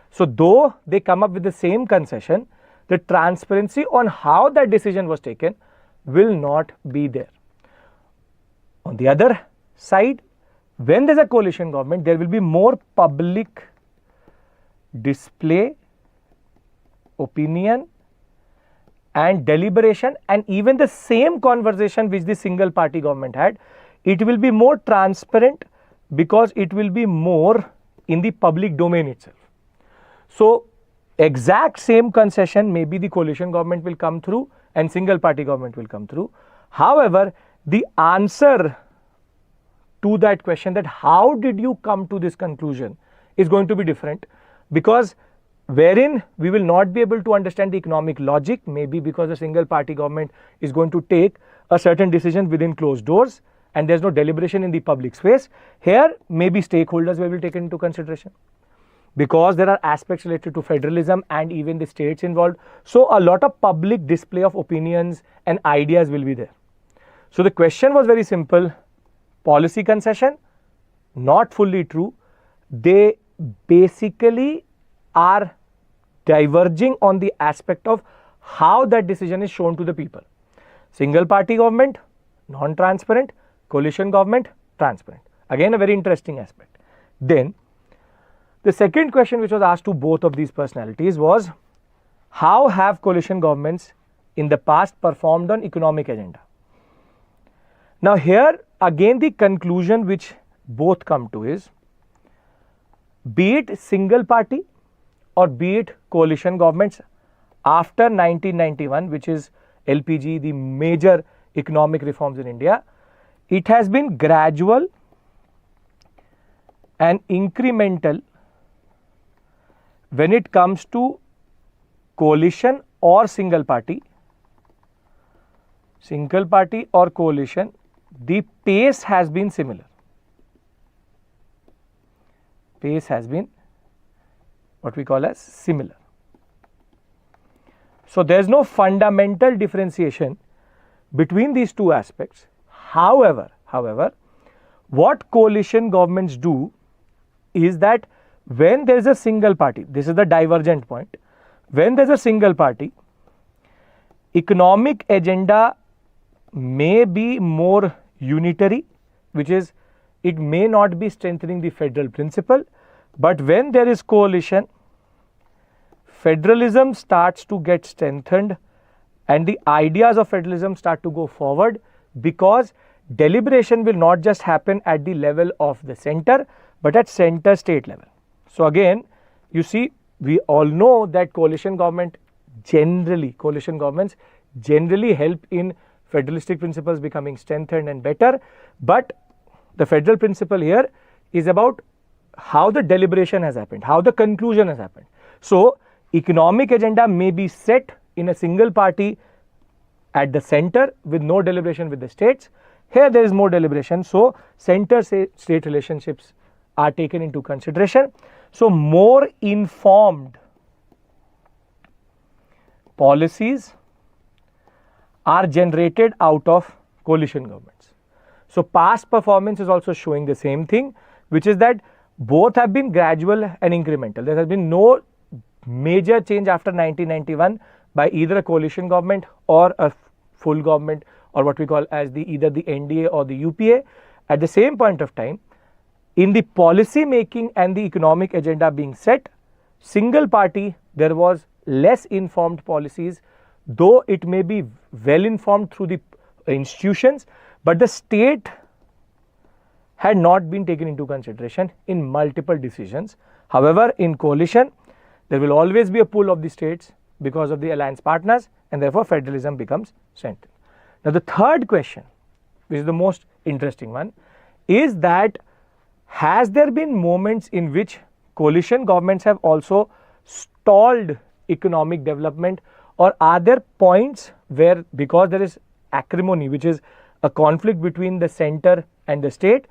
So though they come up with the same concession, the transparency on how that decision was taken will not be there. On the other side, when there is a coalition government, there will be more public display, opinion and deliberation, and even the same conversation which the single party government had, it will be more transparent because it will be more in the public domain itself. So exact same concession, maybe the coalition government will come through and single party government will come through. However, the answer to that question, that how did you come to this conclusion, is going to be different, because wherein we will not be able to understand the economic logic, maybe because the single party government is going to take a certain decision within closed doors and there is no deliberation in the public space. Here maybe stakeholders will be taken into consideration, because there are aspects related to federalism and even the states involved. So a lot of public display of opinions and ideas will be there. So the question was very simple. Policy concession, not fully true. They basically are diverging on the aspect of how that decision is shown to the people. Single party government, non-transparent. Coalition government, transparent. Again, a very interesting aspect. Then the second question which was asked to both of these personalities was, how have coalition governments in the past performed on economic agenda? Now here again the conclusion which both come to is, be it single party or be it coalition governments after 1991, which is LPG, the major economic reforms in India, it has been gradual and incremental when it comes to coalition or single party or coalition. The pace has been similar. Pace has been what we call as similar. So there is no fundamental differentiation between these two aspects. However, what coalition governments do is that when there is a single party, this is the divergent point, when there is a single party, economic agenda may be more unitary, which is it may not be strengthening the federal principle, but when there is coalition, federalism starts to get strengthened and the ideas of federalism start to go forward, because deliberation will not just happen at the level of the center, but at center state level. So again, you see, we all know that coalition governments generally help in federalistic principles becoming strengthened and better, but the federal principle here is about how the deliberation has happened, how the conclusion has happened. So economic agenda may be set in a single party at the center with no deliberation with the states. Here there is more deliberation, so center-state relationships are taken into consideration. So more informed policies are generated out of coalition governments. So past performance is also showing the same thing, which is that both have been gradual and incremental. There has been no major change after 1991 by either a coalition government or a full government, or what we call as either the NDA or the UPA. At the same point of time, in the policy making and the economic agenda being set, single party, there was less informed policies, though it may be well informed through the institutions, but the state had not been taken into consideration in multiple decisions. However, in coalition, there will always be a pull of the states because of the alliance partners, and therefore federalism becomes strengthened. Now the third question, which is the most interesting one, is that has there been moments in which coalition governments have also stalled economic development, or are there points where, because there is acrimony, which is a conflict between the center and the state,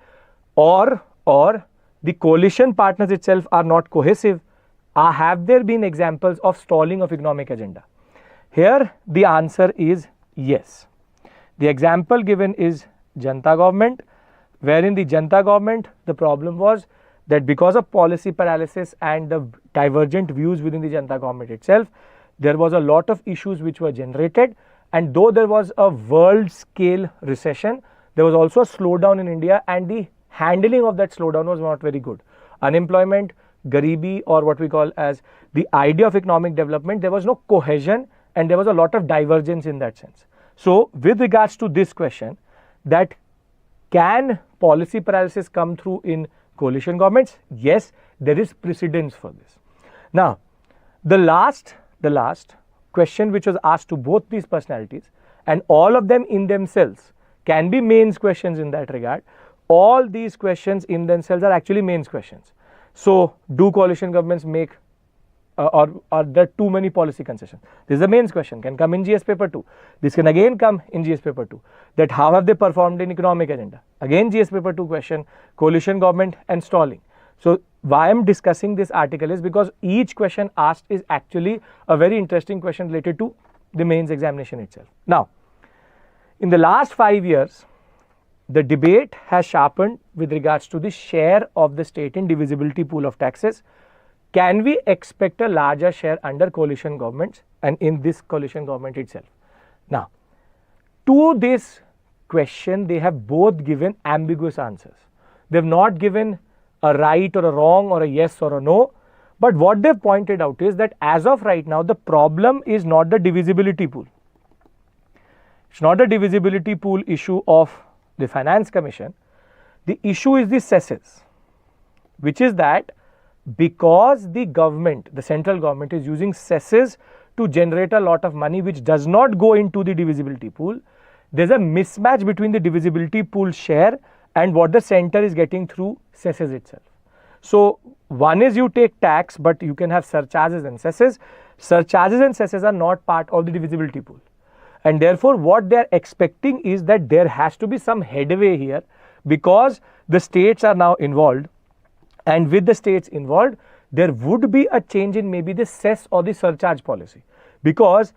or the coalition partners itself are not cohesive, have there been examples of stalling of economic agenda? Here the answer is yes. The example given is Janata government, wherein the Janata government, the problem was that because of policy paralysis and the divergent views within the Janata government itself, there was a lot of issues which were generated, and though there was a world scale recession, there was also a slowdown in India, and the handling of that slowdown was not very good. Unemployment, garibi, or what we call as the idea of economic development, there was no cohesion and there was a lot of divergence in that sense. So with regards to this question, that can policy paralysis come through in coalition governments? Yes, there is precedence for this. Now, the last question which was asked to both these personalities, and all of them in themselves can be mains questions in that regard. All these questions in themselves are actually mains questions. So do coalition governments make or are there too many policy concessions? This is the mains question, can come in GS paper 2. This can again come in GS paper 2, that how have they performed in economic agenda? Again GS paper 2 question, coalition government and stalling. So why I am discussing this article is because each question asked is actually a very interesting question related to the mains examination itself. Now, in the last 5 years, the debate has sharpened with regards to the share of the state in divisibility pool of taxes. Can we expect a larger share under coalition governments and in this coalition government itself? Now, to this question, they have both given ambiguous answers. They have not given a right or a wrong or a yes or a no, but what they have pointed out is that as of right now, the problem is not the divisibility pool. It's not the divisibility pool issue of the Finance Commission. The issue is the cesses, which is that because the government, the central government is using cesses to generate a lot of money which does not go into the divisibility pool, there is a mismatch between the divisibility pool share and what the center is getting through cesses itself. So one is you take tax, but you can have surcharges and cesses. Surcharges and cesses are not part of the divisibility pool, and therefore what they are expecting is that there has to be some headway here, because the states are now involved, and with the states involved, there would be a change in maybe the cess or the surcharge policy, because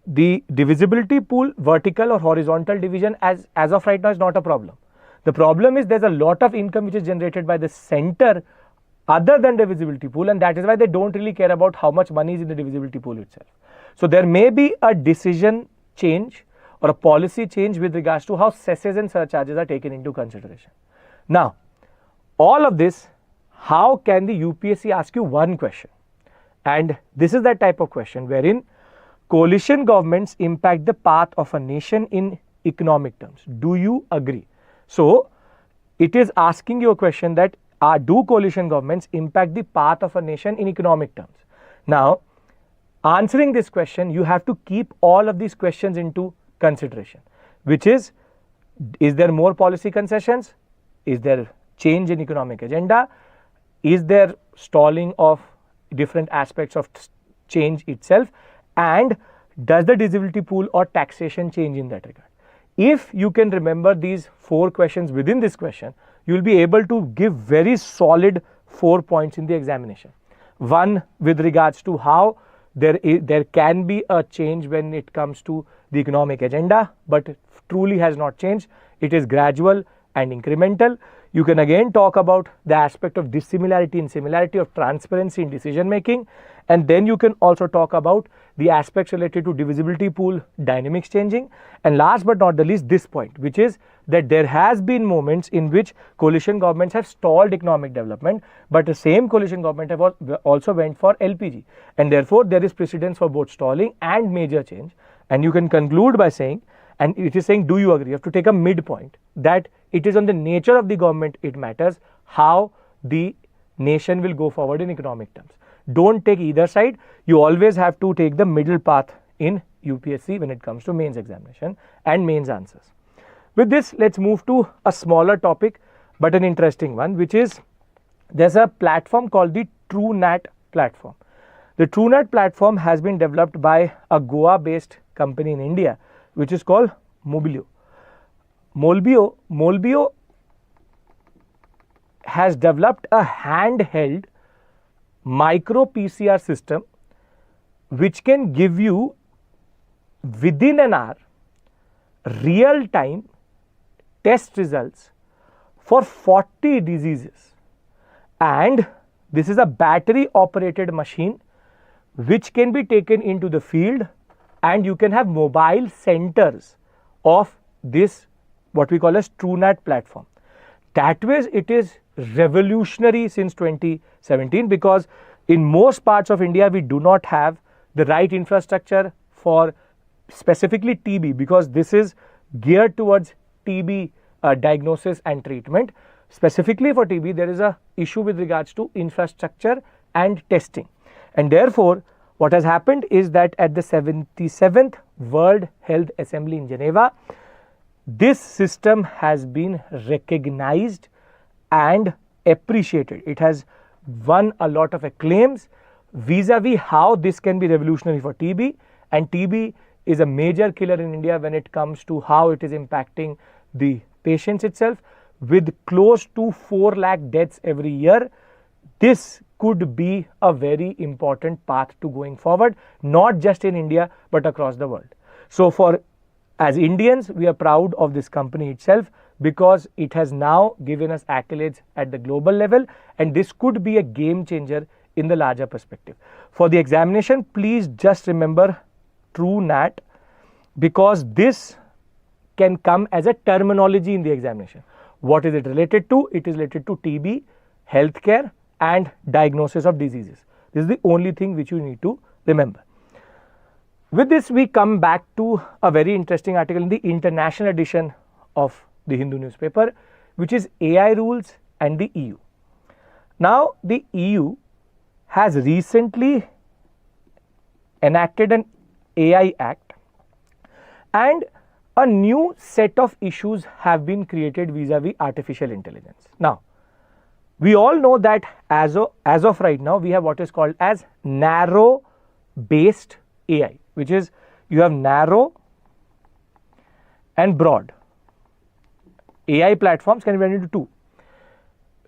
the divisibility pool, vertical or horizontal division as of right now is not a problem. The problem is there's a lot of income which is generated by the center other than the divisibility pool, and that is why they don't really care about how much money is in the divisibility pool itself. So there may be a decision change or a policy change with regards to how cesses and surcharges are taken into consideration. Now, all of this, how can the UPSC ask you one question? And this is that type of question wherein coalition governments impact the path of a nation in economic terms. Do you agree? So it is asking you a question that do coalition governments impact the path of a nation in economic terms? Now, answering this question, you have to keep all of these questions into consideration, which is there more policy concessions? Is there change in economic agenda? is there stalling of different aspects of change itself, and does the disability pool or taxation change in that regard? If you can remember these 4 questions within this question, you will be able to give very solid 4 points in the examination. One, with regards to how there can be a change when it comes to the economic agenda, but it truly has not changed. It is gradual and incremental. You can again talk about the aspect of dissimilarity and similarity, of transparency in decision making, and then you can also talk about the aspects related to divisibility pool dynamics changing, and last but not the least, this point, which is that there has been moments in which coalition governments have stalled economic development, but the same coalition government have also went for LPG, and therefore there is precedence for both stalling and major change. And you can conclude by saying, and it is saying, do you agree? You have to take a midpoint that it is on the nature of the government it matters how the nation will go forward in economic terms. Don't take either side. You always have to take the middle path in UPSC when it comes to mains examination and mains answers. With this, let's move to a smaller topic but an interesting one, which is there's a platform called the TrueNat platform. The TrueNat platform has been developed by a Goa based company in India, which is called Molbio. Molbio has developed a handheld micro PCR system which can give you within an hour real time test results for 40 diseases, and this is a battery operated machine which can be taken into the field, and you can have mobile centers of this what we call as TrueNat platform. That way it is revolutionary since 2017, because in most parts of India we do not have the right infrastructure for specifically TB, because this is geared towards TB diagnosis and treatment. Specifically for TB, there is a issue with regards to infrastructure and testing, and therefore what has happened is that at the 77th World Health Assembly in Geneva, this system has been recognized and appreciated. It has won a lot of acclaims vis-a-vis how this can be revolutionary for TB, and TB is a major killer in India when it comes to how it is impacting the patients itself, with close to 4 lakh deaths every year. This could be a very important path to going forward, not just in India but across the world. So as Indians, we are proud of this company itself, because it has now given us accolades at the global level, and this could be a game changer in the larger perspective. For the examination, please just remember TrueNat, because this can come as a terminology in the examination. What is it related to? It is related to TB, healthcare and diagnosis of diseases. This is the only thing which you need to remember. With this, we come back to a very interesting article in the international edition of the Hindu newspaper, which is AI rules and the EU. Now, the EU has recently enacted an AI Act, and a new set of issues have been created vis-a-vis artificial intelligence. Now, we all know that as of right now, we have what is called as narrow based AI, which is you have narrow and broad. AI platforms can be divided into 2.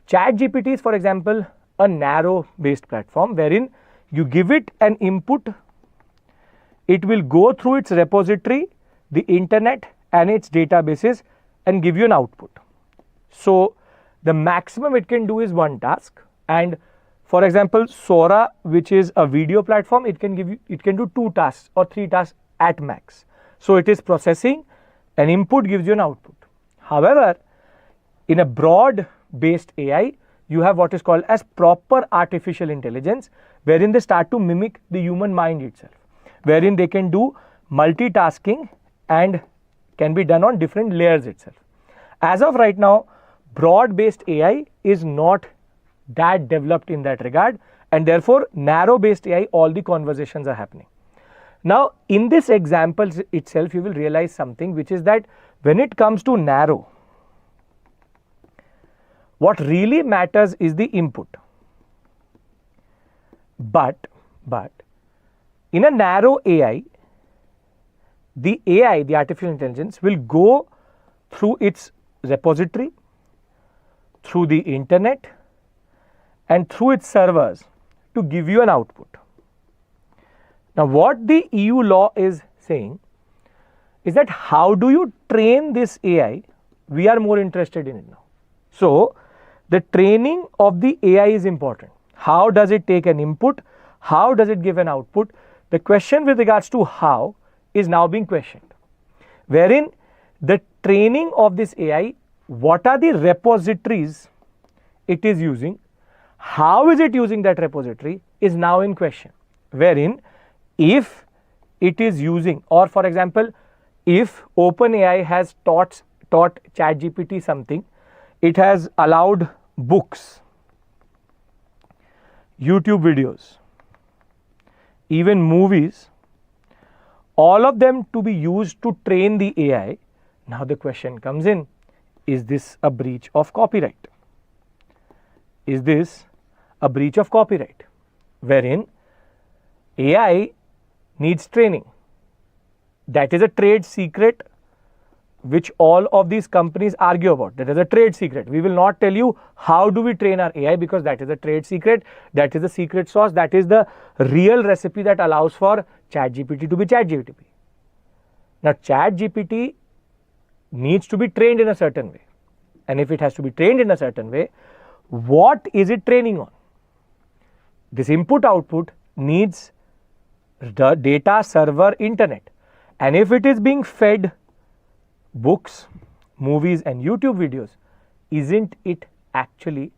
ChatGPT is, for example, a narrow based platform wherein you give it an input, it will go through its repository, the internet and its databases, and give you an output. So the maximum it can do is 1 task, and for example Sora, which is a video platform, it can do 2 tasks or 3 tasks at max. So it is processing, an input gives you an output. However, in a broad based AI, you have what is called as proper artificial intelligence, wherein they start to mimic the human mind itself, wherein they can do multitasking and can be done on different layers itself. As of right now, broad based AI is not that developed in that regard, and therefore narrow based AI, all the conversations are happening. Now, in this example itself, you will realize something, which is that when it comes to narrow, what really matters is the input. But in a narrow AI, the artificial intelligence, will go through its repository, through the internet, and through its servers to give you an output. Now, what the EU law is saying is that how do you train this AI? We are more interested in it now. So, the training of the AI is important. How does it take an input? How does it give an output? The question with regards to how is now being questioned, wherein the training of this AI, what are the repositories it is using, how is it using that repository is now in question, wherein if it is using, or for example, if OpenAI has taught ChatGPT something, it has allowed books, YouTube videos, even movies, all of them to be used to train the AI. Now the question comes in, is this a breach of copyright? Is this a breach of copyright? Wherein AI needs training. That is a trade secret which all of these companies argue about. That is a trade secret. We will not tell you how do we train our AI, because that is a trade secret. That is the secret sauce. That is the real recipe that allows for ChatGPT to be ChatGPT. Now, ChatGPT needs to be trained in a certain way. And if it has to be trained in a certain way, what is it training on? This input output needs the data server internet. And if it is being fed books, movies and YouTube videos, isn't it actually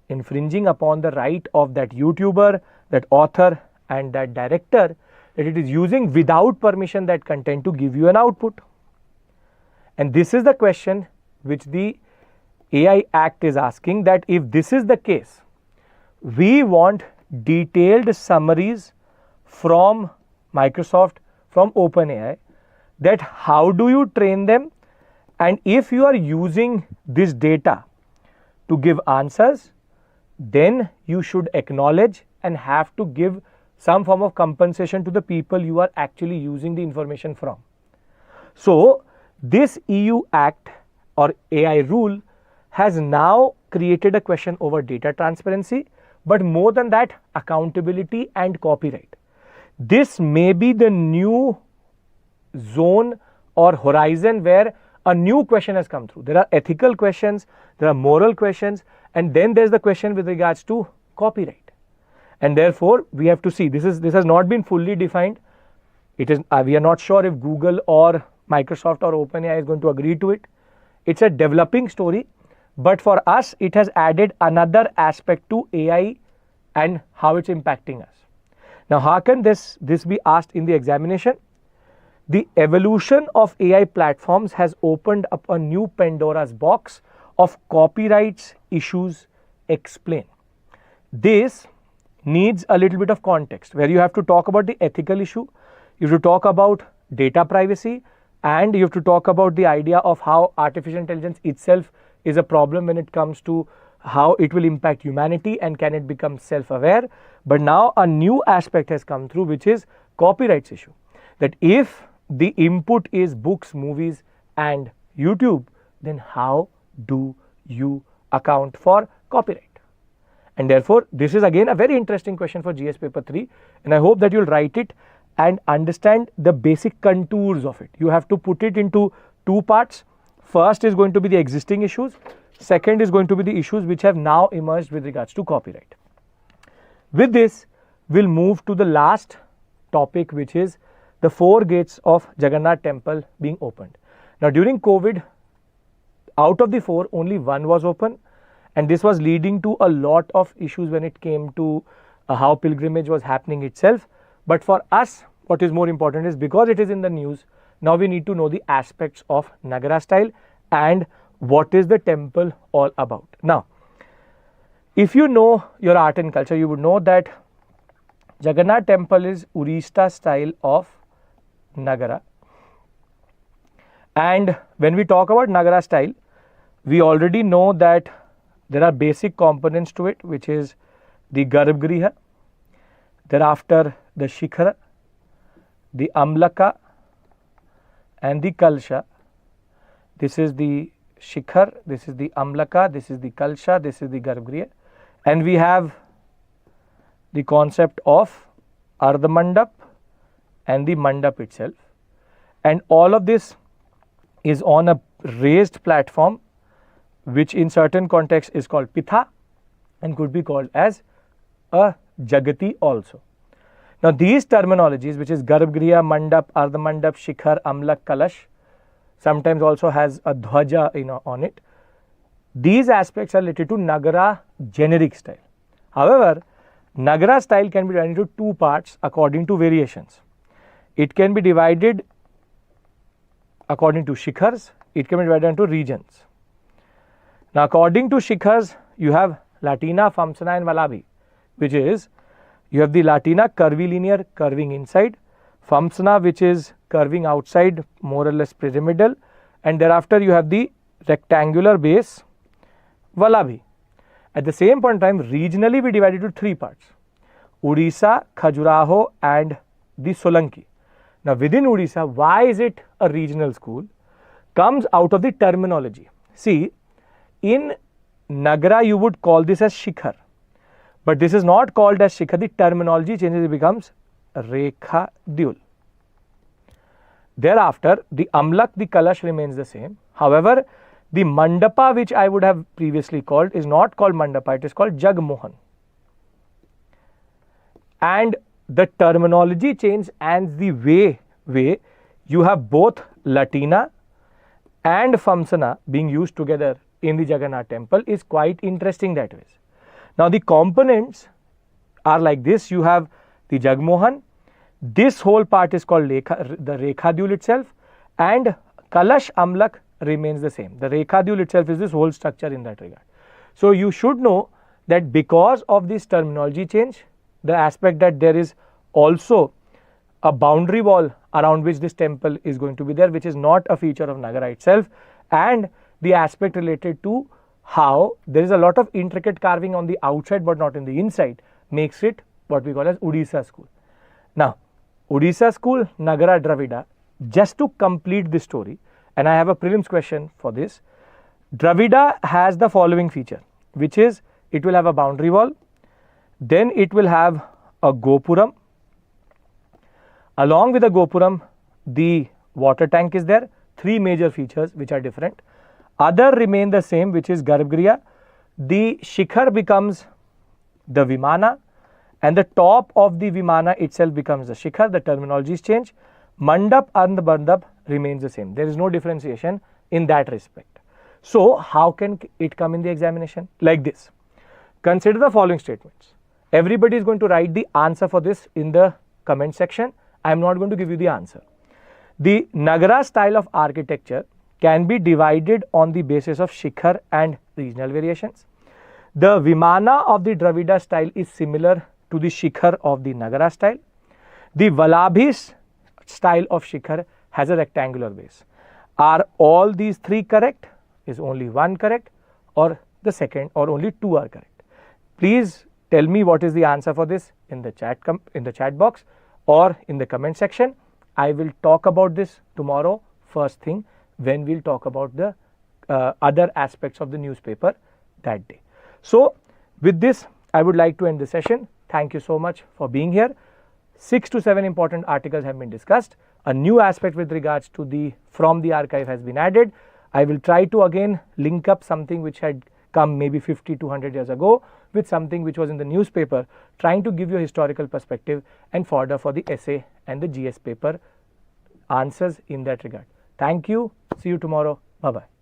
infringing upon the right of that YouTuber, that author and that director, that it is using without permission that content to give you an output? And this is the question which the AI Act is asking, that if this is the case, we want detailed summaries from Microsoft, from OpenAI, that how do you train them, and if you are using this data to give answers, then you should acknowledge and have to give some form of compensation to the people you are actually using the information from. So, this EU Act or AI rule has now created a question over data transparency, but more than that, accountability and copyright. This may be the new zone or horizon where a new question has come through. There are ethical questions, there are moral questions, and then there's the question with regards to copyright. And therefore, we have to see, this has not been fully defined. It is we are not sure if Google or Microsoft or OpenAI is going to agree to it. It's a developing story, but for us, it has added another aspect to AI and how it's impacting us. Now, how can this be asked in the examination? The evolution of AI platforms has opened up a new Pandora's box of copyrights issues explained. This needs a little bit of context where you have to talk about the ethical issue, you have to talk about data privacy, and you have to talk about the idea of how artificial intelligence itself is a problem when it comes to how it will impact humanity and can it become self-aware. But now a new aspect has come through, which is copyrights issue. That if the input is books, movies and YouTube, then how do you account for copyright? And therefore, this is again a very interesting question for GS paper 3, and I hope that you'll write it and understand the basic contours of it. You have to put it into two parts. First is going to be the existing issues. Second is going to be the issues which have now emerged with regards to copyright. With this, we'll move to the last topic, which is the 4 gates of Jagannath temple being opened. Now, during COVID, out of the 4, only 1 was open, and this was leading to a lot of issues when it came to how pilgrimage was happening itself. But for us, what is more important is, because it is in the news, now we need to know the aspects of Nagara style and what is the temple all about. Now, if you know your art and culture, you would know that Jagannath temple is Urista style of Nagara. And when we talk about Nagara style, we already know that there are basic components to it, which is the Garbhagriha, thereafter the shikhar, the amlaka and the kalsha. This is the shikhar, this is the amlaka, this is the kalsha, this is the garbhagriha, and we have the concept of ardhamandap and the mandap itself, and all of this is on a raised platform which in certain contexts is called pitha and could be called as a jagati also. Now these terminologies, which is garbhagriha, mandap, ardhamandap, shikhar, amlak, kalash, sometimes also has a dhwaja on it. These aspects are related to Nagara generic style. However, Nagara style can be divided into two parts according to variations. It can be divided according to shikhars, it can be divided into regions. Now according to shikhars, you have Latina, Famsana and Vallabhi, which is you have the Latina curvilinear curving inside, Famsana which is curving outside more or less pyramidal, and thereafter you have the rectangular base Vallabhi. At the same point in time, regionally we divided into three parts: Odisha, Khajuraho and the Solanki. Now within Odisha, why is it a regional school? Comes out of the terminology. See, in Nagara you would call this as shikhar, but this is not called as shikhar. The terminology changes, it becomes rekha dyul. Thereafter the amlak, the kalash remains the same. However, the mandapa which I would have previously called is not called mandapa, it is called jagmohan. And the terminology change and the way you have both Latina and Famsana being used together in the Jagannath temple is quite interesting that way. Now the components are like this: you have the Jagmohan, this whole part is called the Rekhadyul itself, and Kalash Amlak remains the same. The Rekhadyul itself is this whole structure in that regard. So you should know that because of this terminology change, the aspect that there is also a boundary wall around which this temple is going to be there, which is not a feature of Nagara itself, and the aspect related to how there is a lot of intricate carving on the outside but not in the inside, makes it what we call as Odisha school. Now Odisha school, Nagara Dravida, just to complete this story, and I have a prelims question for this. Dravida has the following feature, which is it will have a boundary wall, then it will have a gopuram. Along with the gopuram, the water tank is there. Three major features which are different. Other remain the same, which is garbhagriha. The shikhar becomes the vimana, and the top of the vimana itself becomes the shikhar. The terminologies change. Mandap and the mandap remains the same. There is no differentiation in that respect. So how can it come in the examination? Like this. Consider the following statements. Everybody is going to write the answer for this in the comment section. I am not going to give you the answer. The Nagara style of architecture can be divided on the basis of shikhar and regional variations. The vimana of the Dravida style is similar to the shikhar of the Nagara style. The Vallabhi style of shikhar has a rectangular base. Are all these three correct? Is only one correct, or the second, or only two are correct? Please tell me what is the answer for this in the chat box or in the comment section. I will talk about this tomorrow first thing when we will talk about the other aspects of the newspaper that day. So with this, I would like to end the session. Thank you so much for being here. 6 to 7 important articles have been discussed. A new aspect with regards to the from the archive has been added. I will try to again link up something which had come maybe 50 to 100 years ago with something which was in the newspaper, trying to give you a historical perspective and fodder for the essay and the GS paper answers in that regard. Thank you. See you tomorrow. Bye-bye.